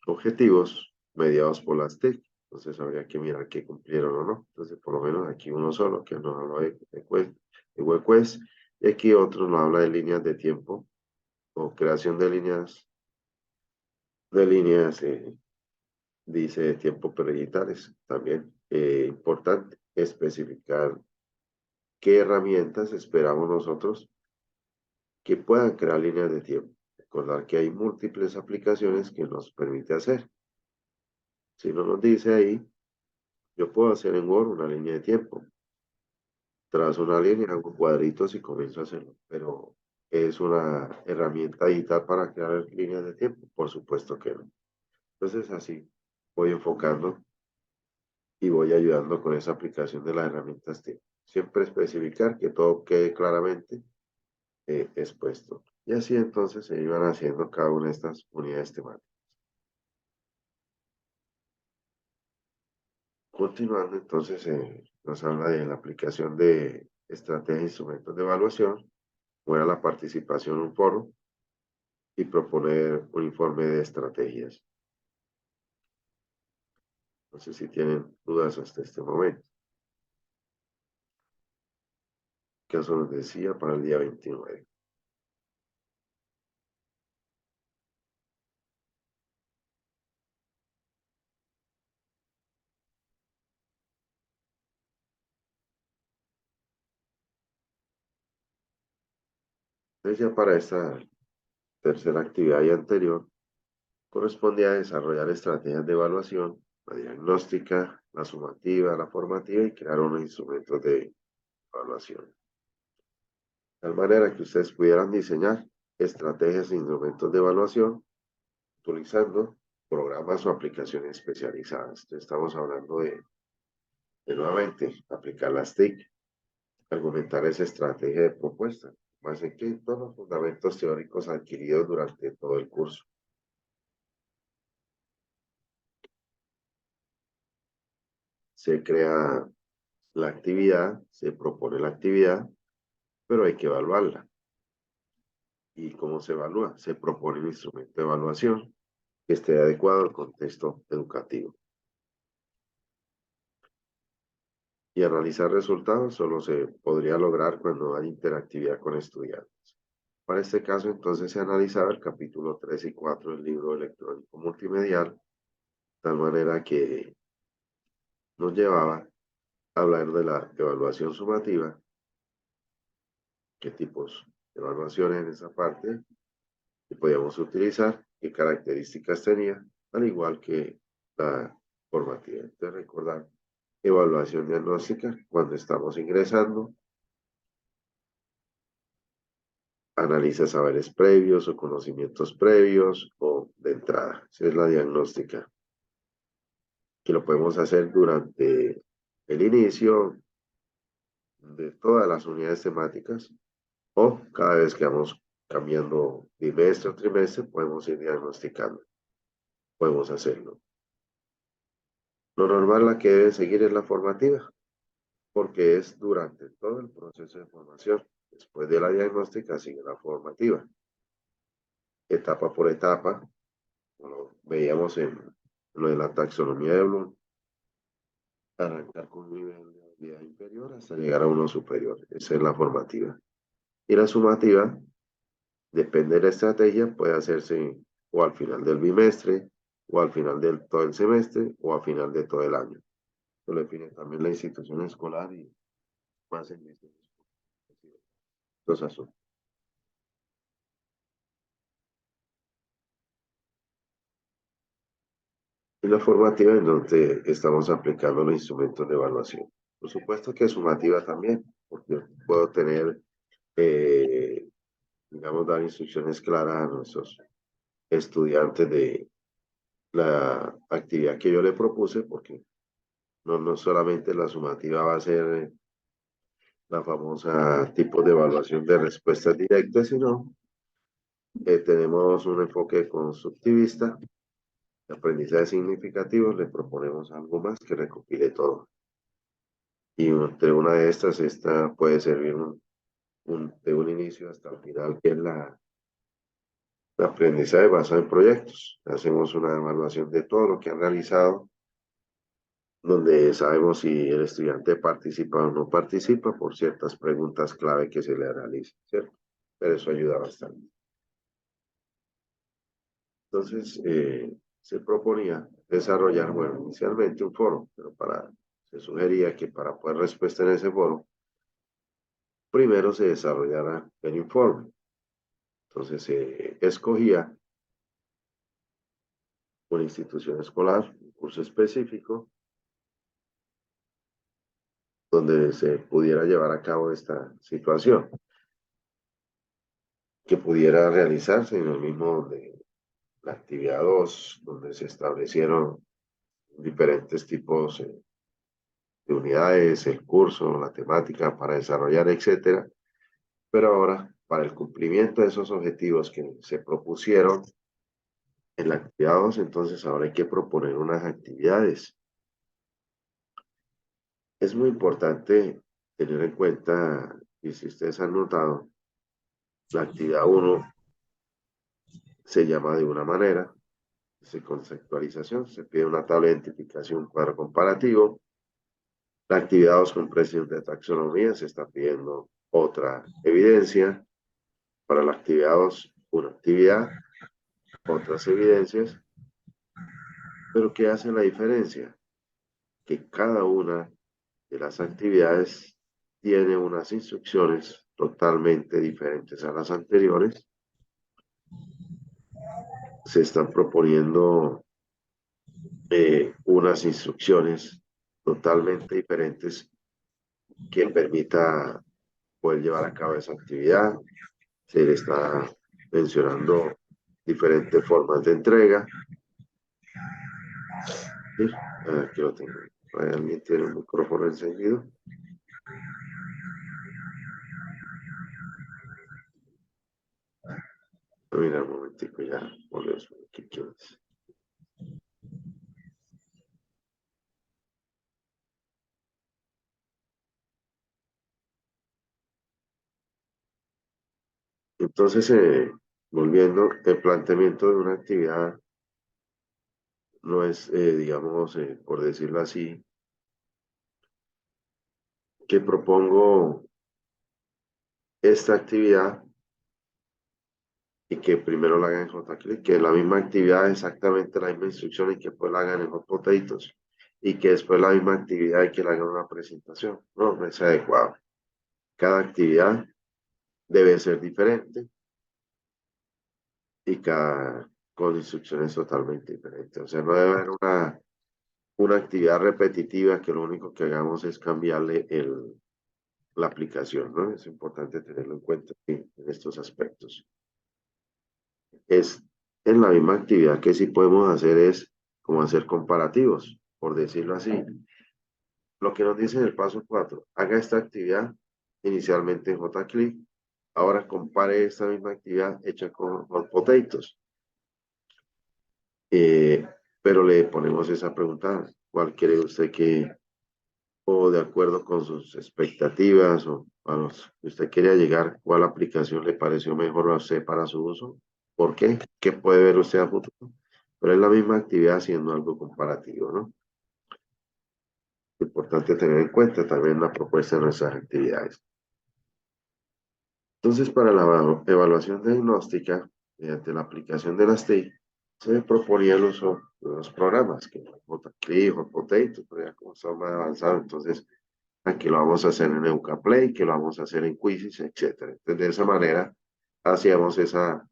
objetivos mediados por las TIC. Entonces habría que mirar que cumplieron o no. Entonces por lo menos aquí uno solo que nos habla de web quest, y aquí otro nos habla de líneas de tiempo o creación de líneas, dice de tiempo prioritarias. También importante especificar qué herramientas esperamos nosotros que puedan crear líneas de tiempo. Recordar que hay múltiples aplicaciones que nos permite hacer. Si no nos dice ahí, yo puedo hacer en Word una línea de tiempo. Tras una línea hago cuadritos y comienzo a hacerlo. Pero ¿es una herramienta digital para crear líneas de tiempo? Por supuesto que no. Entonces así voy enfocando y voy ayudando con esa aplicación de las herramientas TIC. Siempre especificar que todo quede claramente expuesto. Y así entonces se iban haciendo cada una de estas unidades temáticas. Continuando, entonces nos habla de la aplicación de estrategias e instrumentos de evaluación, fuera la participación en un foro y proponer un informe de estrategias. No sé si tienen dudas hasta este momento. Que eso nos decía para el día 29. Entonces ya para esta tercera actividad y anterior, correspondía a desarrollar estrategias de evaluación, la diagnóstica, la sumativa, la formativa y crear unos instrumentos de evaluación. De tal manera que ustedes pudieran diseñar estrategias e instrumentos de evaluación utilizando programas o aplicaciones especializadas. Entonces, estamos hablando de nuevamente aplicar las TIC, argumentar esa estrategia de propuesta, más en que todos los fundamentos teóricos adquiridos durante todo el curso. Se crea la actividad, se propone la actividad, pero hay que evaluarla. ¿Y cómo se evalúa? Se propone un instrumento de evaluación que esté adecuado al contexto educativo. Y analizar resultados solo se podría lograr cuando hay interactividad con estudiantes. Para este caso, entonces, se analizaba el capítulo 3 y 4 del libro electrónico multimedial, de tal manera que nos llevaba a hablar de la evaluación sumativa, qué tipos de evaluaciones en esa parte que podíamos utilizar, qué características tenía, al igual que la formativa. Entonces, recordar evaluación diagnóstica cuando estamos ingresando, analiza saberes previos o conocimientos previos o de entrada. Esa es la diagnóstica, que lo podemos hacer durante el inicio de todas las unidades temáticas o cada vez que vamos cambiando bimestre o trimestre, podemos ir diagnosticando. Podemos hacerlo. Lo normal, la que debe seguir es la formativa, porque es durante todo el proceso de formación. Después de la diagnóstica sigue la formativa. Etapa por etapa, como veíamos en lo de la taxonomía de Bloom, arrancar con un nivel de habilidad inferior hasta llegar a uno superior. Esa es la formativa. Y la sumativa, depende de la estrategia, puede hacerse o al final del bimestre, o al final de todo el semestre, o al final de todo el año. Eso lo define también la institución escolar y más en estos asuntos. Y la formativa en donde estamos aplicando los instrumentos de evaluación. Por supuesto que sumativa también, porque puedo tener, digamos, dar instrucciones claras a nuestros estudiantes de la actividad que yo le propuse, porque no solamente la sumativa va a ser la famosa tipo de evaluación de respuestas directas, sino tenemos un enfoque constructivista, de aprendizaje significativo, le proponemos algo más que recopile todo. Y entre una de estas, esta puede servir de un inicio hasta el final, que es la aprendizaje basado en proyectos. Hacemos una evaluación de todo lo que han realizado, donde sabemos si el estudiante participa o no participa por ciertas preguntas clave que se le realizan, ¿cierto? Pero eso ayuda bastante. Entonces, se proponía desarrollar, bueno, inicialmente un foro, pero se sugería que para poder respuesta en ese foro, primero se desarrollara el informe. Entonces, se escogía una institución escolar, un curso específico, donde se pudiera llevar a cabo esta situación, que pudiera realizarse en el mismo de la actividad 2, donde se establecieron diferentes tipos de unidades, el curso, la temática para desarrollar, etcétera. Pero ahora, para el cumplimiento de esos objetivos que se propusieron en la actividad 2, entonces ahora hay que proponer unas actividades. Es muy importante tener en cuenta, y si ustedes han notado, la actividad 1 se llama de una manera, se conceptualización, se pide una tabla de identificación, un cuadro comparativo. La actividad 2 con presión de taxonomía se está pidiendo otra evidencia. Para la actividad 2, una actividad, otras evidencias. Pero ¿qué hace la diferencia? Que cada una de las actividades tiene unas instrucciones totalmente diferentes a las anteriores, se están proponiendo unas instrucciones totalmente diferentes que permita poder llevar a cabo esa actividad. Se le está mencionando diferentes formas de entrega. ¿Sí? Aquí lo tengo. ¿Alguien tiene el micrófono encendido? Mira, un momentico, ya volvemos. ¿Qué quieres? Entonces, volviendo, el planteamiento de una actividad no es, digamos, por decirlo así, que propongo esta actividad y que primero la hagan en JClick, que la misma actividad, exactamente la misma instrucción y que después la hagan en Hot Potatoes y que después la misma actividad y que la hagan una presentación. No, no es adecuado. Cada actividad debe ser diferente y cada con instrucciones totalmente diferentes. O sea, no debe haber una actividad repetitiva que lo único que hagamos es cambiarle la aplicación, ¿no? Es importante tenerlo en cuenta en estos aspectos. Es en la misma actividad que sí podemos hacer es como hacer comparativos, por decirlo así. Lo que nos dice en el paso 4, haga esta actividad inicialmente en JClick, ahora compare esta misma actividad hecha con Hot Potatoes. Pero le ponemos esa pregunta, ¿cuál cree usted que, o de acuerdo con sus expectativas o a los que usted quería llegar, cuál aplicación le pareció mejor a usted para su uso? ¿Por qué? ¿Qué puede ver usted a futuro? Pero es la misma actividad haciendo algo comparativo, ¿no? Es importante tener en cuenta también la propuesta de nuestras actividades. Entonces, para la evaluación diagnóstica, mediante la aplicación de las TIC, se proponía el uso de los programas, que JClick, Hot Potato, pero ya como estamos más avanzados, entonces aquí lo vamos a hacer en Eucaplay, que lo vamos a hacer en Quizzes, etc. Entonces, de esa manera, hacíamos esa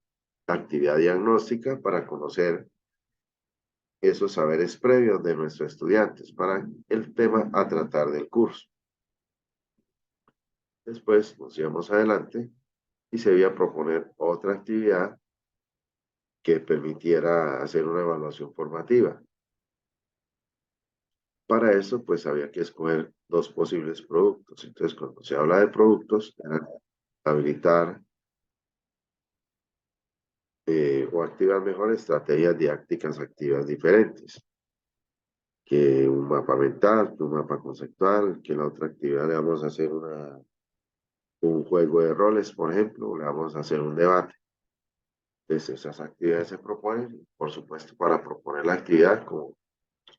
actividad diagnóstica para conocer esos saberes previos de nuestros estudiantes para el tema a tratar del curso. Después nos íbamos adelante y se iba a proponer otra actividad que permitiera hacer una evaluación formativa. Para eso, pues había que escoger dos posibles productos. Entonces, cuando se habla de productos, habilitar o activar mejor estrategias didácticas activas diferentes. Que un mapa mental, que un mapa conceptual, que la otra actividad le vamos a hacer un juego de roles, por ejemplo, le vamos a hacer un debate. Entonces, esas actividades se proponen, por supuesto, para proponer la actividad, como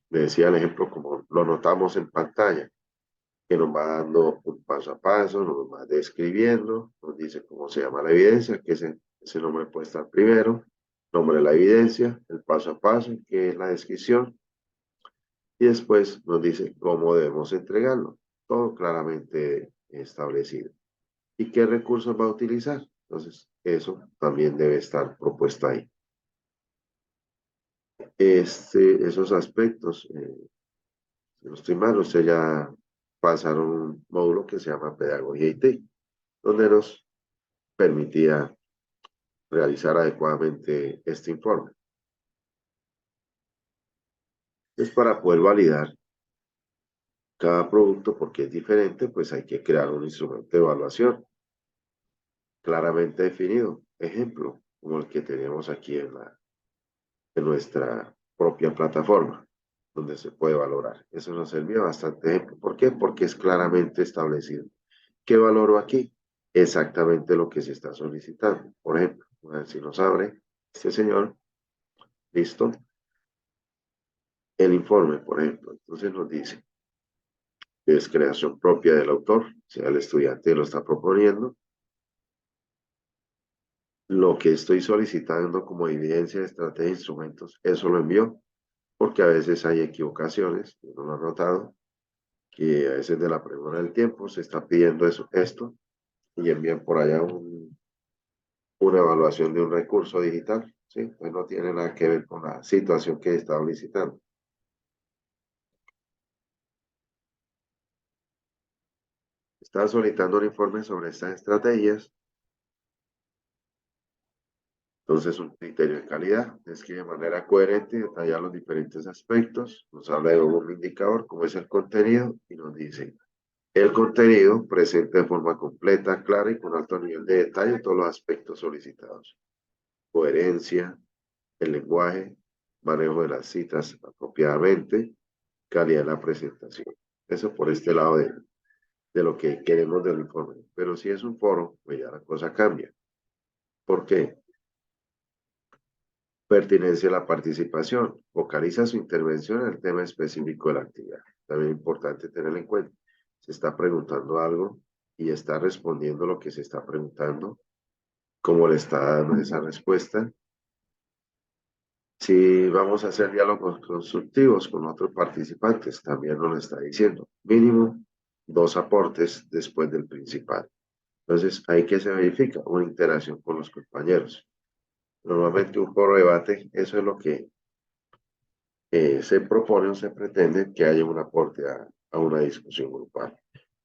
le decía el ejemplo, como lo notamos en pantalla, que nos va dando un paso a paso, nos va describiendo, nos dice cómo se llama la evidencia, que ese nombre puede estar primero, nombre de la evidencia, el paso a paso, que es la descripción, y después nos dice cómo debemos entregarlo, todo claramente establecido. ¿Y qué recursos va a utilizar? Entonces, eso también debe estar propuesto ahí. Esos aspectos, si no estoy mal, usted ya pasaron un módulo que se llama Pedagogía IT, donde nos permitía realizar adecuadamente este informe. Entonces, para poder validar cada producto, porque es diferente, pues hay que crear un instrumento de evaluación claramente definido. Ejemplo, como el que tenemos aquí en nuestra propia plataforma, donde se puede valorar. Eso nos sirvió bastante ejemplo. ¿Por qué? Porque es claramente establecido. ¿Qué valoro aquí? Exactamente lo que se está solicitando. Por ejemplo, a ver si nos abre este señor. Listo. El informe, por ejemplo. Entonces nos dice que es creación propia del autor, o sea, el estudiante lo está proponiendo. Lo que estoy solicitando como evidencia de estrategia de instrumentos, eso lo envió, porque a veces hay equivocaciones, yo no lo he notado, que a veces de la premura del tiempo se está pidiendo esto, y envían por allá una evaluación de un recurso digital, ¿sí? Pues no tiene nada que ver con la situación que estaba licitando. Estaba solicitando un informe sobre estas estrategias. Entonces, un criterio de calidad. Describe de manera coherente y detallar los diferentes aspectos. Nos habla de un indicador, como es el contenido, y nos dice, el contenido presenta de forma completa, clara y con alto nivel de detalle todos los aspectos solicitados. Coherencia, el lenguaje, manejo de las citas apropiadamente, calidad de la presentación. Eso por este lado de lo que queremos del informe. Pero si es un foro, pues ya la cosa cambia. ¿Por qué? Pertinencia a la participación. Focaliza su intervención en el tema específico de la actividad. También es importante tener en cuenta. Se está preguntando algo y está respondiendo lo que se está preguntando. ¿Cómo le está dando esa respuesta? Si vamos a hacer diálogos constructivos con otros participantes, también nos lo está diciendo. Mínimo 2 aportes después del principal. Entonces, ahí que se verifica una interacción con los compañeros. Normalmente un foro de debate, eso es lo que se propone o se pretende que haya un aporte a una discusión grupal.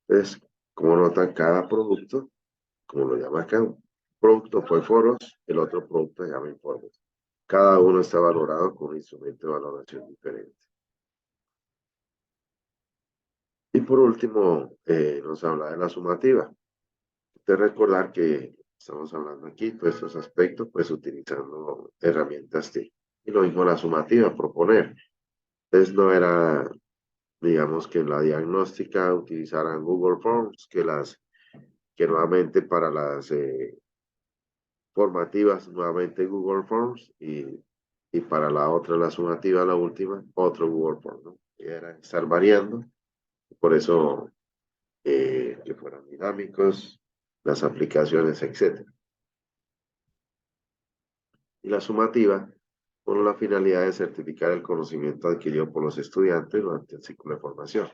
Entonces, como notan, cada producto, como lo llama acá, un producto fue foros, el otro producto se llama informes. Cada uno está valorado con un instrumento de valoración diferente. Y por último, nos habla de la sumativa. De recordar que estamos hablando aquí, todos estos aspectos, pues utilizando herramientas TIC. Y lo mismo la sumativa, proponer. Entonces no era, digamos, que en la diagnóstica utilizaran Google Forms, que nuevamente para las formativas, nuevamente Google Forms, y para la otra, la sumativa, la última, otro Google Forms, ¿no? Y era estar variando, por eso que fueran dinámicos, las aplicaciones, etcétera. Y la sumativa con la finalidad de certificar el conocimiento adquirido por los estudiantes durante el ciclo de formación.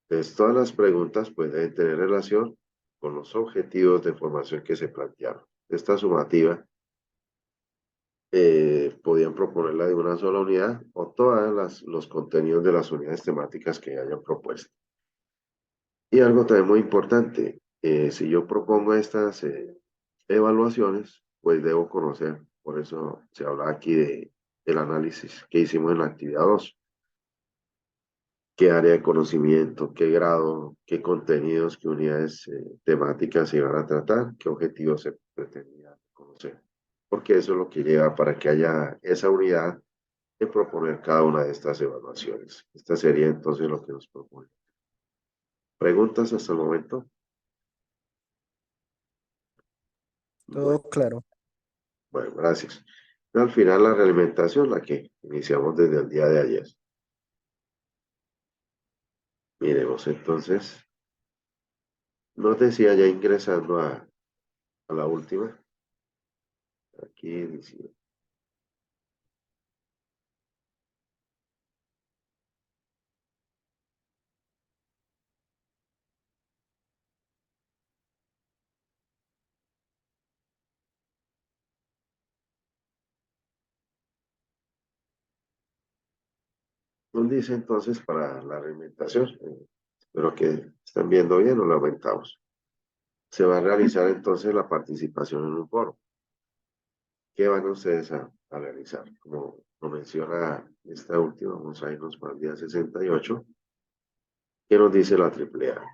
Entonces, todas las preguntas pueden tener relación con los objetivos de formación que se plantearon. Esta sumativa podían proponerla de una sola unidad o todos los contenidos de las unidades temáticas que hayan propuesto. Y algo también muy importante, si yo propongo estas evaluaciones, pues debo conocer, por eso se habla aquí del análisis que hicimos en la actividad 2. ¿Qué área de conocimiento, qué grado, qué contenidos, qué unidades temáticas se iban a tratar, qué objetivos se pretendía conocer? Porque eso es lo que lleva para que haya esa unidad de proponer cada una de estas evaluaciones. Esta sería entonces lo que nos propone. ¿Preguntas hasta el momento? Todo claro. Bueno, gracias. Al final la realimentación, la que iniciamos desde el día de ayer. Miremos entonces, nos decía ya ingresando a la última. Aquí dice, nos dice entonces para la realimentación, espero que estén viendo bien o lo aumentamos. Se va a realizar entonces la participación en un foro. ¿Qué van ustedes a realizar? Como lo menciona esta última, vamos a irnos para el día 68. ¿Qué nos dice la AAA?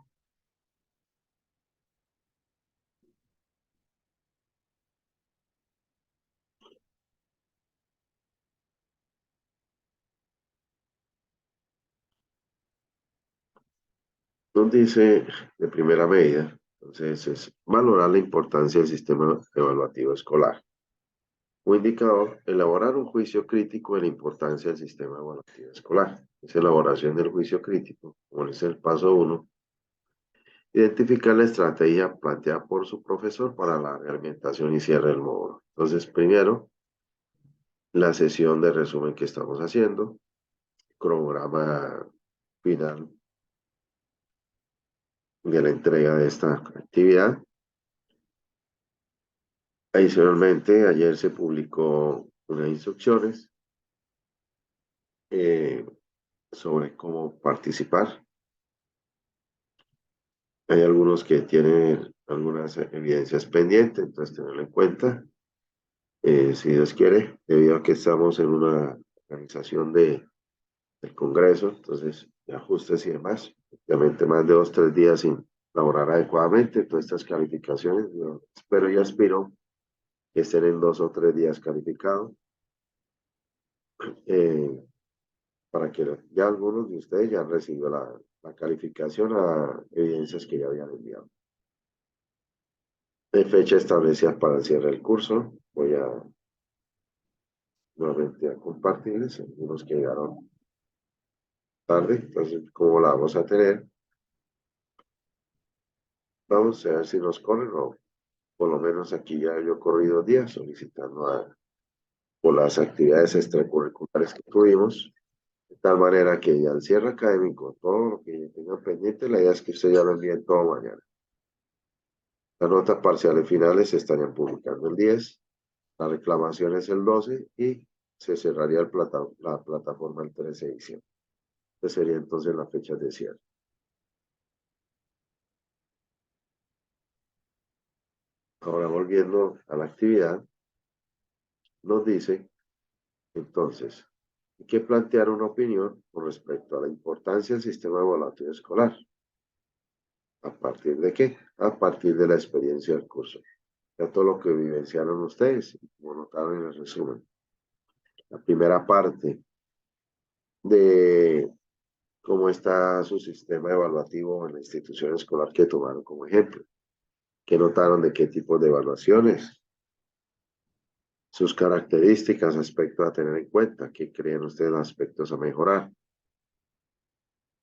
Nos dice de primera medida, entonces es valorar la importancia del sistema evaluativo escolar. Un indicador, elaborar un juicio crítico de la importancia del sistema evaluativo escolar. Es elaboración del juicio crítico, como es el paso 1. Identificar la estrategia planteada por su profesor para la realimentación y cierre del módulo. Entonces, primero, la sesión de resumen que estamos haciendo, cronograma final de la entrega de esta actividad. Adicionalmente, ayer se publicó unas instrucciones sobre cómo participar. Hay algunos que tienen algunas evidencias pendientes, entonces tenerlo en cuenta. Si Dios quiere, debido a que estamos en una organización del Congreso, entonces de ajustes y demás, obviamente más de 2 o 3 días sin laborar adecuadamente, todas estas calificaciones, yo espero y aspiro que estén en 2 o 3 días calificados, para que ya algunos de ustedes ya han recibido la calificación a evidencias que ya habían enviado. De fecha establecida para el cierre del curso, voy a nuevamente a compartirles algunos que llegaron tarde, entonces cómo la vamos a tener. Vamos a ver si nos corren o por lo menos aquí ya yo he corrido días solicitando por las actividades extracurriculares que tuvimos, de tal manera que ya el cierre académico, todo lo que tengan pendiente, la idea es que usted ya lo envíen todo mañana. Las notas parciales finales se estarían publicando el 10, la reclamación es el 12 y se cerraría la plataforma el 13 de diciembre. Esa sería entonces la fecha de cierre. Ahora volviendo a la actividad, nos dice entonces, hay que plantear una opinión con respecto a la importancia del sistema evaluativo escolar. ¿A partir de qué? A partir de la experiencia del curso. Ya todo lo que vivenciaron ustedes, como notaron en el resumen. La primera parte de cómo está su sistema evaluativo en la institución escolar que tomaron como ejemplo. ¿Qué notaron de qué tipo de evaluaciones? Sus características, aspectos a tener en cuenta. ¿Qué creen ustedes aspectos a mejorar?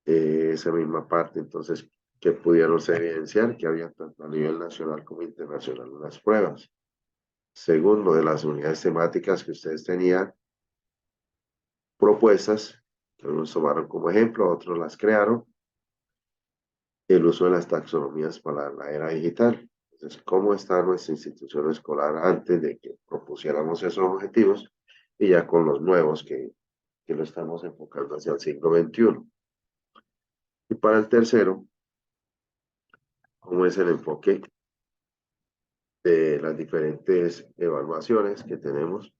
Esa misma parte, entonces, que pudieron evidenciar que había tanto a nivel nacional como internacional en las pruebas. Segundo, de las unidades temáticas que ustedes tenían propuestas, que algunos tomaron como ejemplo, otros las crearon, el uso de las taxonomías para la era digital. Entonces, ¿cómo está nuestra institución escolar antes de que propusiéramos esos objetivos y ya con los nuevos que lo estamos enfocando hacia el siglo XXI? Y para el tercero, ¿cómo es el enfoque de las diferentes evaluaciones que tenemos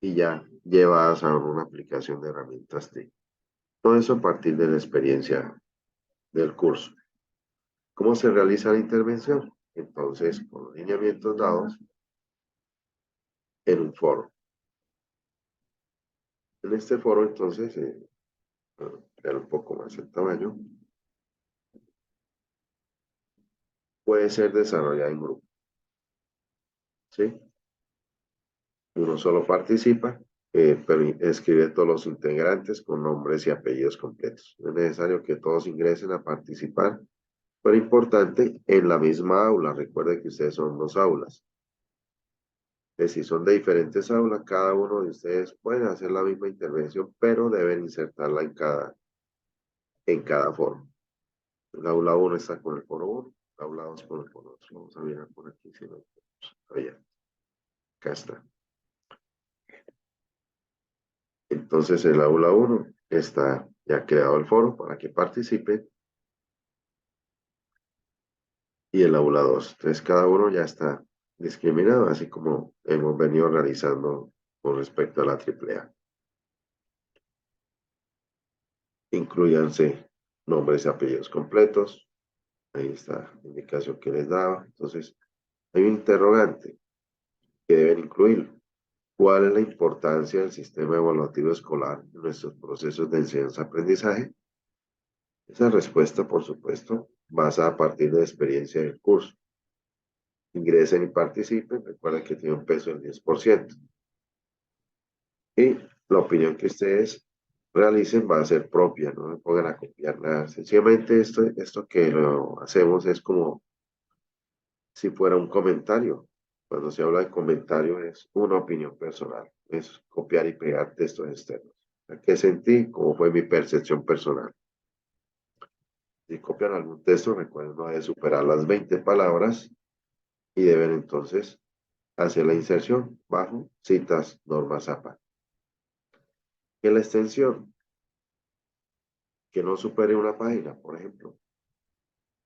y ya llevadas a una aplicación de herramientas TIC? Todo eso a partir de la experiencia del curso. ¿Cómo se realiza la intervención? Entonces, con los lineamientos dados en un foro. En este foro, entonces, ver un poco más el tamaño, puede ser desarrollado en grupo. ¿Sí? Uno solo participa, pero escribe todos los integrantes con nombres y apellidos completos. No es necesario que todos ingresen a participar, pero importante, en la misma aula. Recuerden que ustedes son 2 aulas. Si son de diferentes aulas, cada uno de ustedes puede hacer la misma intervención, pero deben insertarla en cada foro. El aula 1 está con el foro 1, el aula 2 con el foro 2. Vamos a mirar por aquí si no. Allá. Acá está. Entonces el aula 1 está ya creado el foro para que participen. Y el aula 2. Entonces cada uno ya está discriminado, así como hemos venido realizando con respecto a la AAA. Incluyanse nombres y apellidos completos. Ahí está la indicación que les daba. Entonces, hay un interrogante que deben incluir. ¿Cuál es la importancia del sistema evaluativo escolar en nuestros procesos de enseñanza-aprendizaje? Esa respuesta, por supuesto, basada a partir de la experiencia del curso. Ingresen y participen. Recuerden que tiene un peso del 10%. Y la opinión que ustedes realicen va a ser propia, no me pongan a copiar nada. Sencillamente esto que lo hacemos es como si fuera un comentario. Cuando se habla de comentario es una opinión personal, es copiar y pegar textos externos. ¿Qué sentí? ¿Cómo fue mi percepción personal? Si copian algún texto, recuerden no debe superar las 20 palabras y deben entonces hace la inserción bajo citas normas APA. Que la extensión que no supere una página, por ejemplo.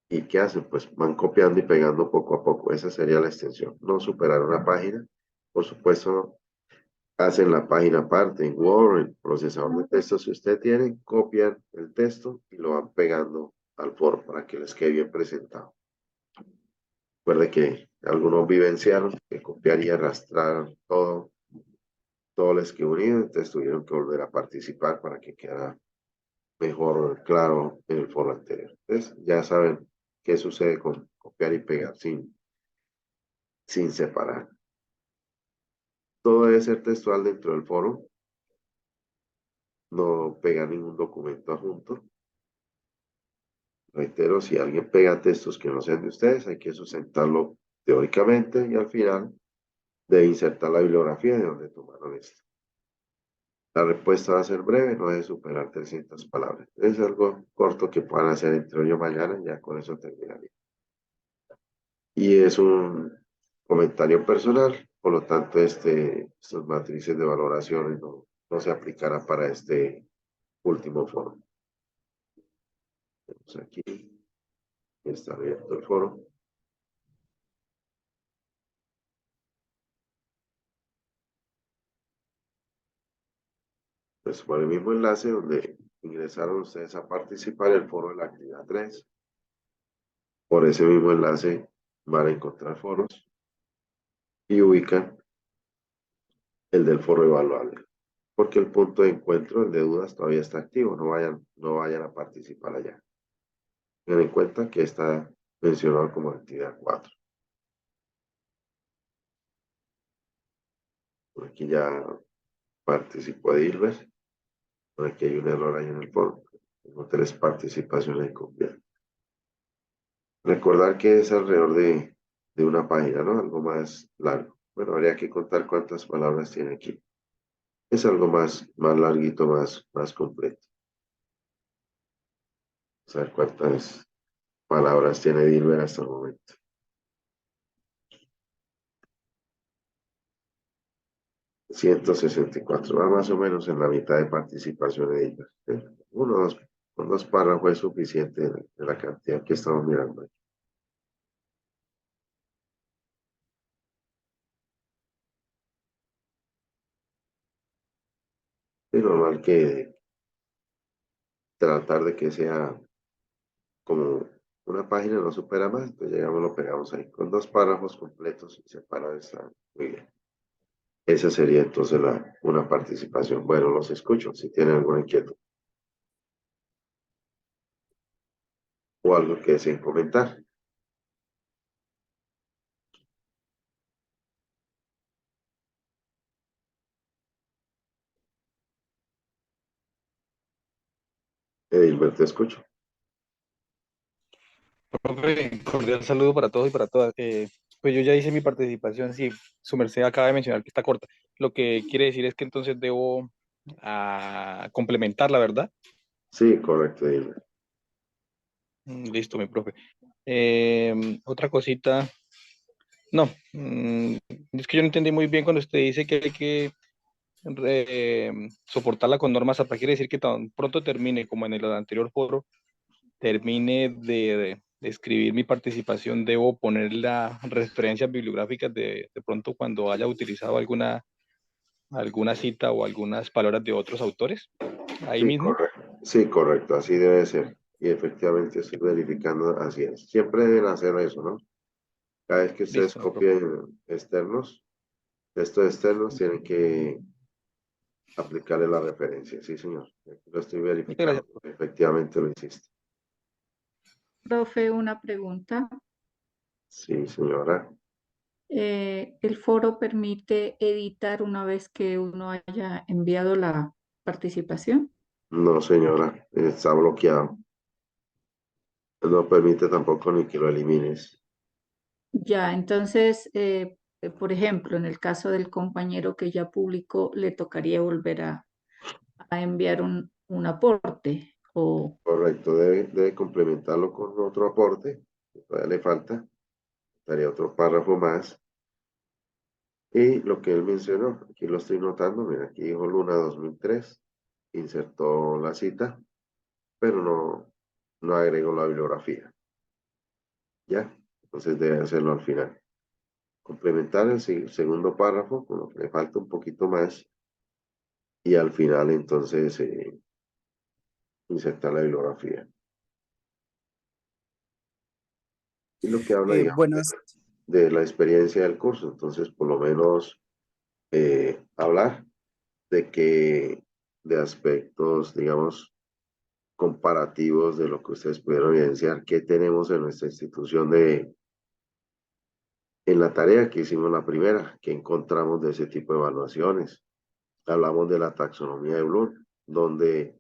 ¿Y qué hacen? Pues van copiando y pegando poco a poco. Esa sería la extensión. No superar una página. Por supuesto, hacen la página aparte en Word, el procesador de texto. Si usted tiene, copian el texto y lo van pegando al foro para que les quede bien presentado. Recuerde que algunos vivenciaron que copiar y arrastrar todo les quedó unido, entonces tuvieron que volver a participar para que quedara mejor claro en el foro anterior. Entonces, ya saben qué sucede con copiar y pegar sin separar. Todo debe ser textual dentro del foro. No pegar ningún documento adjunto. Reitero, si alguien pega textos que no sean de ustedes, hay que sustentarlo teóricamente y al final debe insertar la bibliografía de donde tomaron esto. La respuesta va a ser breve, no debe superar 300 palabras. Es algo corto que puedan hacer entre hoy y mañana, ya con eso terminaría. Y es un comentario personal, por lo tanto, estas matrices de valoraciones no se aplicarán para este último foro. Vemos aquí, está abierto el foro. Pues por el mismo enlace donde ingresaron ustedes a participar en el foro de la actividad 3. Por ese mismo enlace van a encontrar foros y ubican el del foro evaluable. Porque el punto de encuentro, el de dudas, todavía está activo. No vayan a participar allá. Tengan en cuenta que está mencionado como actividad 4. Por aquí ya participó Edilber. Por aquí hay un error ahí en el foro. Tengo 3 participaciones en copiar. Recordar que es alrededor de una página, ¿no? Algo más largo. Bueno, habría que contar cuántas palabras tiene aquí. Es algo más larguito, más completo. Vamos a ver cuántas palabras tiene Edilber hasta el momento. 164, va más o menos en la mitad de participación de ellos. Con 2 párrafos es suficiente de la cantidad que estamos mirando aquí. Es normal que tratar de que sea como una página no supera más, entonces llegamos, lo pegamos ahí. Con 2 párrafos completos y separados está muy bien. Esa sería entonces una participación. Bueno, los escucho si tienen alguna inquietud o algo que deseen comentar. Edilberto, te escucho. Profe, cordial saludo para todos y para todas. Pues yo ya hice mi participación, sí, su merced acaba de mencionar que está corta. Lo que quiere decir es que entonces debo complementarla, ¿verdad? Sí, correcto, Edilberto. Listo, mi profe. Otra cosita, no, es que yo no entendí muy bien cuando usted dice que hay que soportarla con normas APA. Quiere decir que tan pronto termine, como en el anterior foro, termine de escribir mi participación, debo poner las referencias bibliográficas de pronto cuando haya utilizado alguna cita o algunas palabras de otros autores, ahí Sí, mismo. correcto. Sí, correcto, así debe ser. Y efectivamente estoy verificando, así es. Siempre deben hacer eso, ¿no? Cada vez que ustedes Listo, mi profe. copien textos externos, tienen que aplicarle la referencia. Sí, señor. Lo estoy Muchas verificando. gracias. Efectivamente lo hiciste. Profe, una pregunta. Sí, señora. ¿El foro permite editar una vez que uno haya enviado la participación? No, señora. Está bloqueado. No permite tampoco ni que lo elimines. Ya, entonces, por ejemplo, en el caso del compañero que ya publicó, le tocaría volver a enviar un aporte o Correcto. Debe complementarlo con otro aporte. Que todavía le falta. Estaría otro párrafo más. Y lo que él mencionó, aquí lo estoy notando, mira, aquí dijo Luna 2003, insertó la cita, pero no agregó la bibliografía. ¿Ya? Entonces debe hacerlo al final. Complementar el segundo párrafo, con lo que le falta un poquito más, y al final entonces insertar la bibliografía. Y lo que habla, digamos, Buenas, de la experiencia del curso, entonces por lo menos hablar de aspectos, digamos, comparativos de lo que ustedes pudieron evidenciar, qué tenemos en nuestra institución en la tarea que hicimos la primera, que encontramos de ese tipo de evaluaciones. Hablamos de la taxonomía de Bloom, donde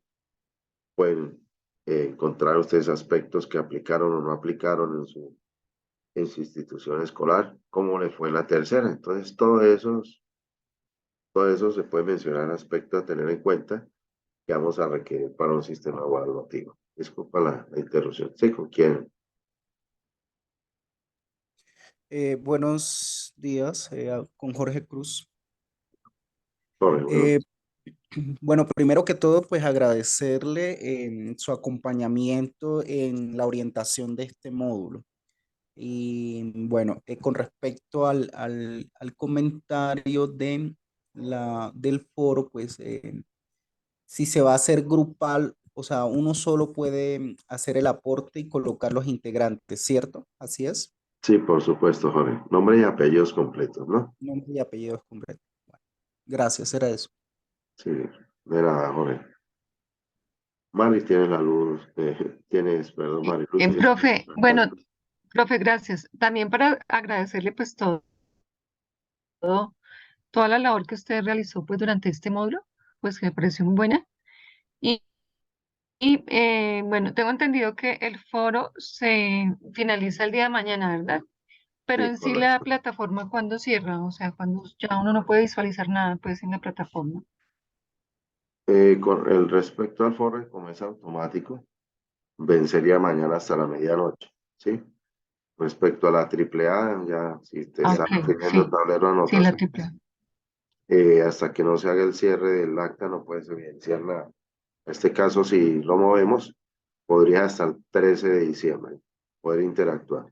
pueden encontrar ustedes aspectos que aplicaron o no aplicaron en su institución escolar, cómo le fue en la tercera. Entonces, todo eso se puede mencionar aspectos a tener en cuenta que vamos a requerir para un sistema evaluativo. Disculpa la interrupción. Sí, ¿con quién? buenos días, con Jorge Cruz. Jorge, bueno, Eh, bueno, primero que todo, pues agradecerle su acompañamiento en la orientación de este módulo. Y bueno, con respecto al comentario del foro, pues si se va a hacer grupal, o sea, uno solo puede hacer el aporte y colocar los integrantes, ¿cierto? Así es. sí, por supuesto, Jorge. Nombre y apellidos completos, ¿no? Nombre y apellidos completos. Bueno, gracias, era eso. Sí, de nada, Jorge. Mari, tienes la luz, tienes, perdón, Mari, Luz, tienes Profe, bueno, profe, gracias. También para agradecerle pues toda la labor que usted realizó pues durante este módulo, pues que me pareció muy buena. Y, bueno, tengo entendido que el foro se finaliza el día de mañana, ¿verdad? Pero sí, en sí la correcto. plataforma, ¿cuándo cierra? O sea, cuando ya uno no puede visualizar nada pues en la plataforma. Con el respecto al foro, como es automático, vencería mañana hasta la medianoche, ¿sí? Respecto a la AAA, ya si te Ah, está ok, teniendo sí, tablero de sí, la anotaciones, triple. hasta que no se haga el cierre del acta no puedes evidenciar nada. En este caso, si lo movemos, podría hasta el 13 de diciembre poder interactuar.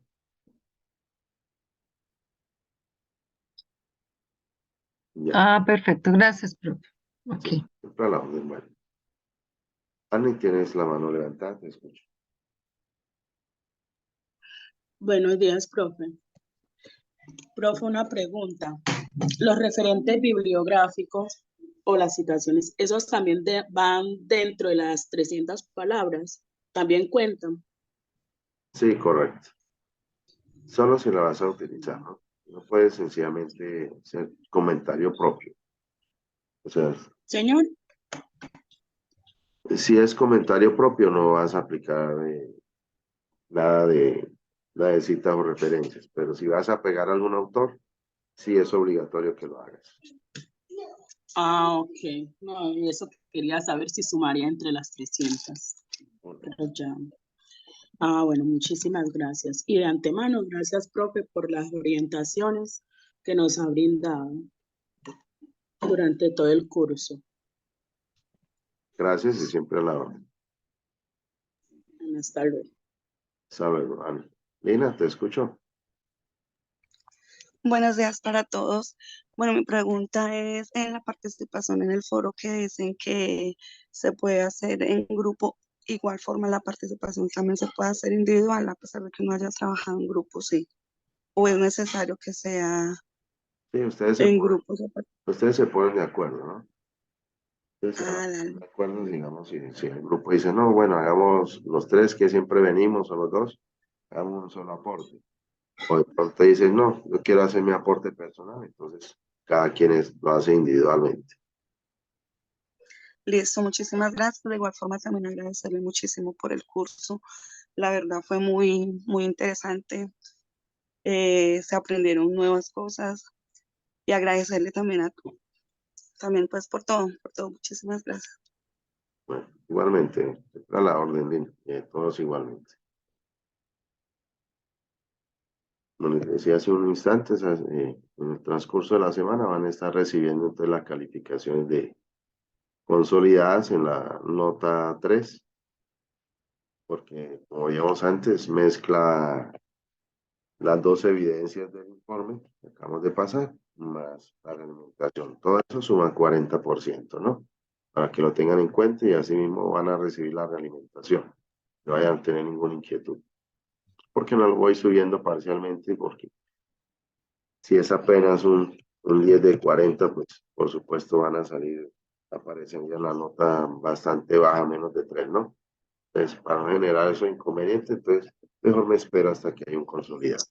Ya, Ah, perfecto, gracias, profe. Ok. sí, siempre a la orden, bueno. Annie, tienes la mano levantada, te escucho. Buenos días, profe. Profe, una pregunta. Los referentes bibliográficos o las citaciones, ¿esos también van dentro de las 300 palabras? ¿También cuentan? Sí, correcto. Solo si la vas a utilizar, ¿no? No puedes sencillamente hacer comentario propio. O sea, Señor, si es comentario propio, no vas a aplicar nada de citas o referencias, pero si vas a pegar a algún autor, sí es obligatorio que lo hagas. ok. No, y eso quería saber si sumaría entre las 300. Pero ya. Bueno, muchísimas gracias. Y de antemano, gracias, profe, por las orientaciones que nos ha brindado durante todo el curso. Gracias y siempre a la orden. Hasta luego. Hasta luego, Ana. Lina, te escucho. Buenos días para todos. Bueno, mi pregunta es en la participación en el foro que dicen que se puede hacer en grupo, igual forma la participación también se puede hacer individual a pesar de que no haya trabajado en grupo, sí. O es necesario que sea Sí, en grupo. ustedes se ponen de acuerdo, ¿no? Ustedes se ponen Dale. de acuerdo, digamos, si el grupo dice, no, bueno, hagamos los tres que siempre venimos o los dos, hagamos un solo aporte. O de pronto dicen, no, yo quiero hacer mi aporte personal, entonces cada quien lo hace individualmente. Listo, muchísimas gracias. De igual forma también agradecerle muchísimo por el curso. La verdad fue muy, muy interesante. Se aprendieron nuevas cosas y agradecerle también también pues por todo, por todo. Muchísimas gracias. Bueno, igualmente, a la orden, Lina, todos igualmente. Como les decía hace un instante, en el transcurso de la semana van a estar recibiendo entonces las calificaciones de consolidadas en la nota 3, porque como veíamos antes, mezcla las dos evidencias del informe que acabamos de pasar, más la alimentación. Todo eso suma 40%, ¿no? Para que lo tengan en cuenta y así mismo van a recibir la realimentación. No vayan a tener ninguna inquietud. Porque no lo voy subiendo parcialmente, porque si es apenas un 10 de 40, pues por supuesto van a salir, aparecen ya la nota bastante baja, menos de 3, ¿no? Entonces, para no generar esos inconvenientes, entonces mejor me espero hasta que haya un consolidado.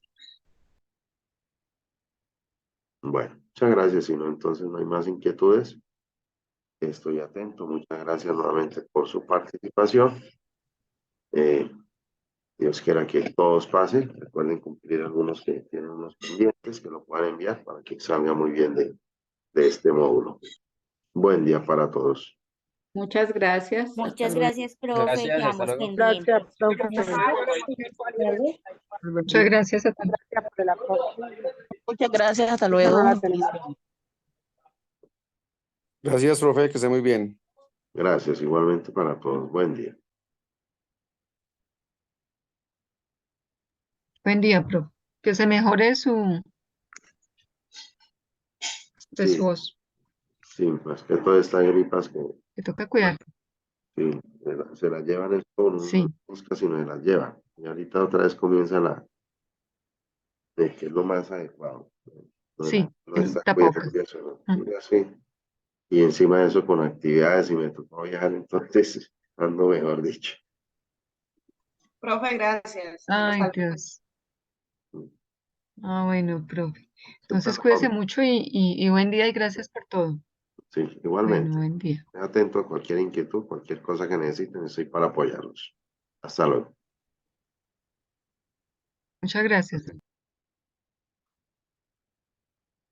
Bueno, muchas gracias. Si no, entonces no hay más inquietudes. Estoy atento. Muchas gracias nuevamente por su participación. Dios quiera que todos pasen. Recuerden cumplir algunos que tienen unos pendientes, que lo puedan enviar para que salga muy bien de este módulo. Buen día para todos. Muchas gracias. Hasta Muchas luego. gracias, profe. Gracias, hasta Quedamos luego. pendientes. Muchas gracias a todos. Muchas gracias, hasta luego. Gracias, profe, que esté muy bien. Gracias, igualmente para todos. Buen día. Buen día, profe. Que se mejore su Sí, voz. sí, más que todas estas gripas que Que toca cuidar. sí, se las llevan el sol, Sí. no busca, sino se las llevan. Y ahorita otra vez comienza de que es lo más adecuado. Sí, No el está tapabocas. cuidando eso, ¿no? Y así. Y encima de eso con actividades y me tocó viajar, entonces ando mejor dicho. Profe, gracias. Ay, Dios. Ah, bueno, profe. Entonces cuídese mucho y buen día y gracias por todo. Sí, Bueno, igualmente. buen día. Estén atento a cualquier inquietud, cualquier cosa que necesiten, estoy para apoyarlos. Hasta luego. Muchas gracias.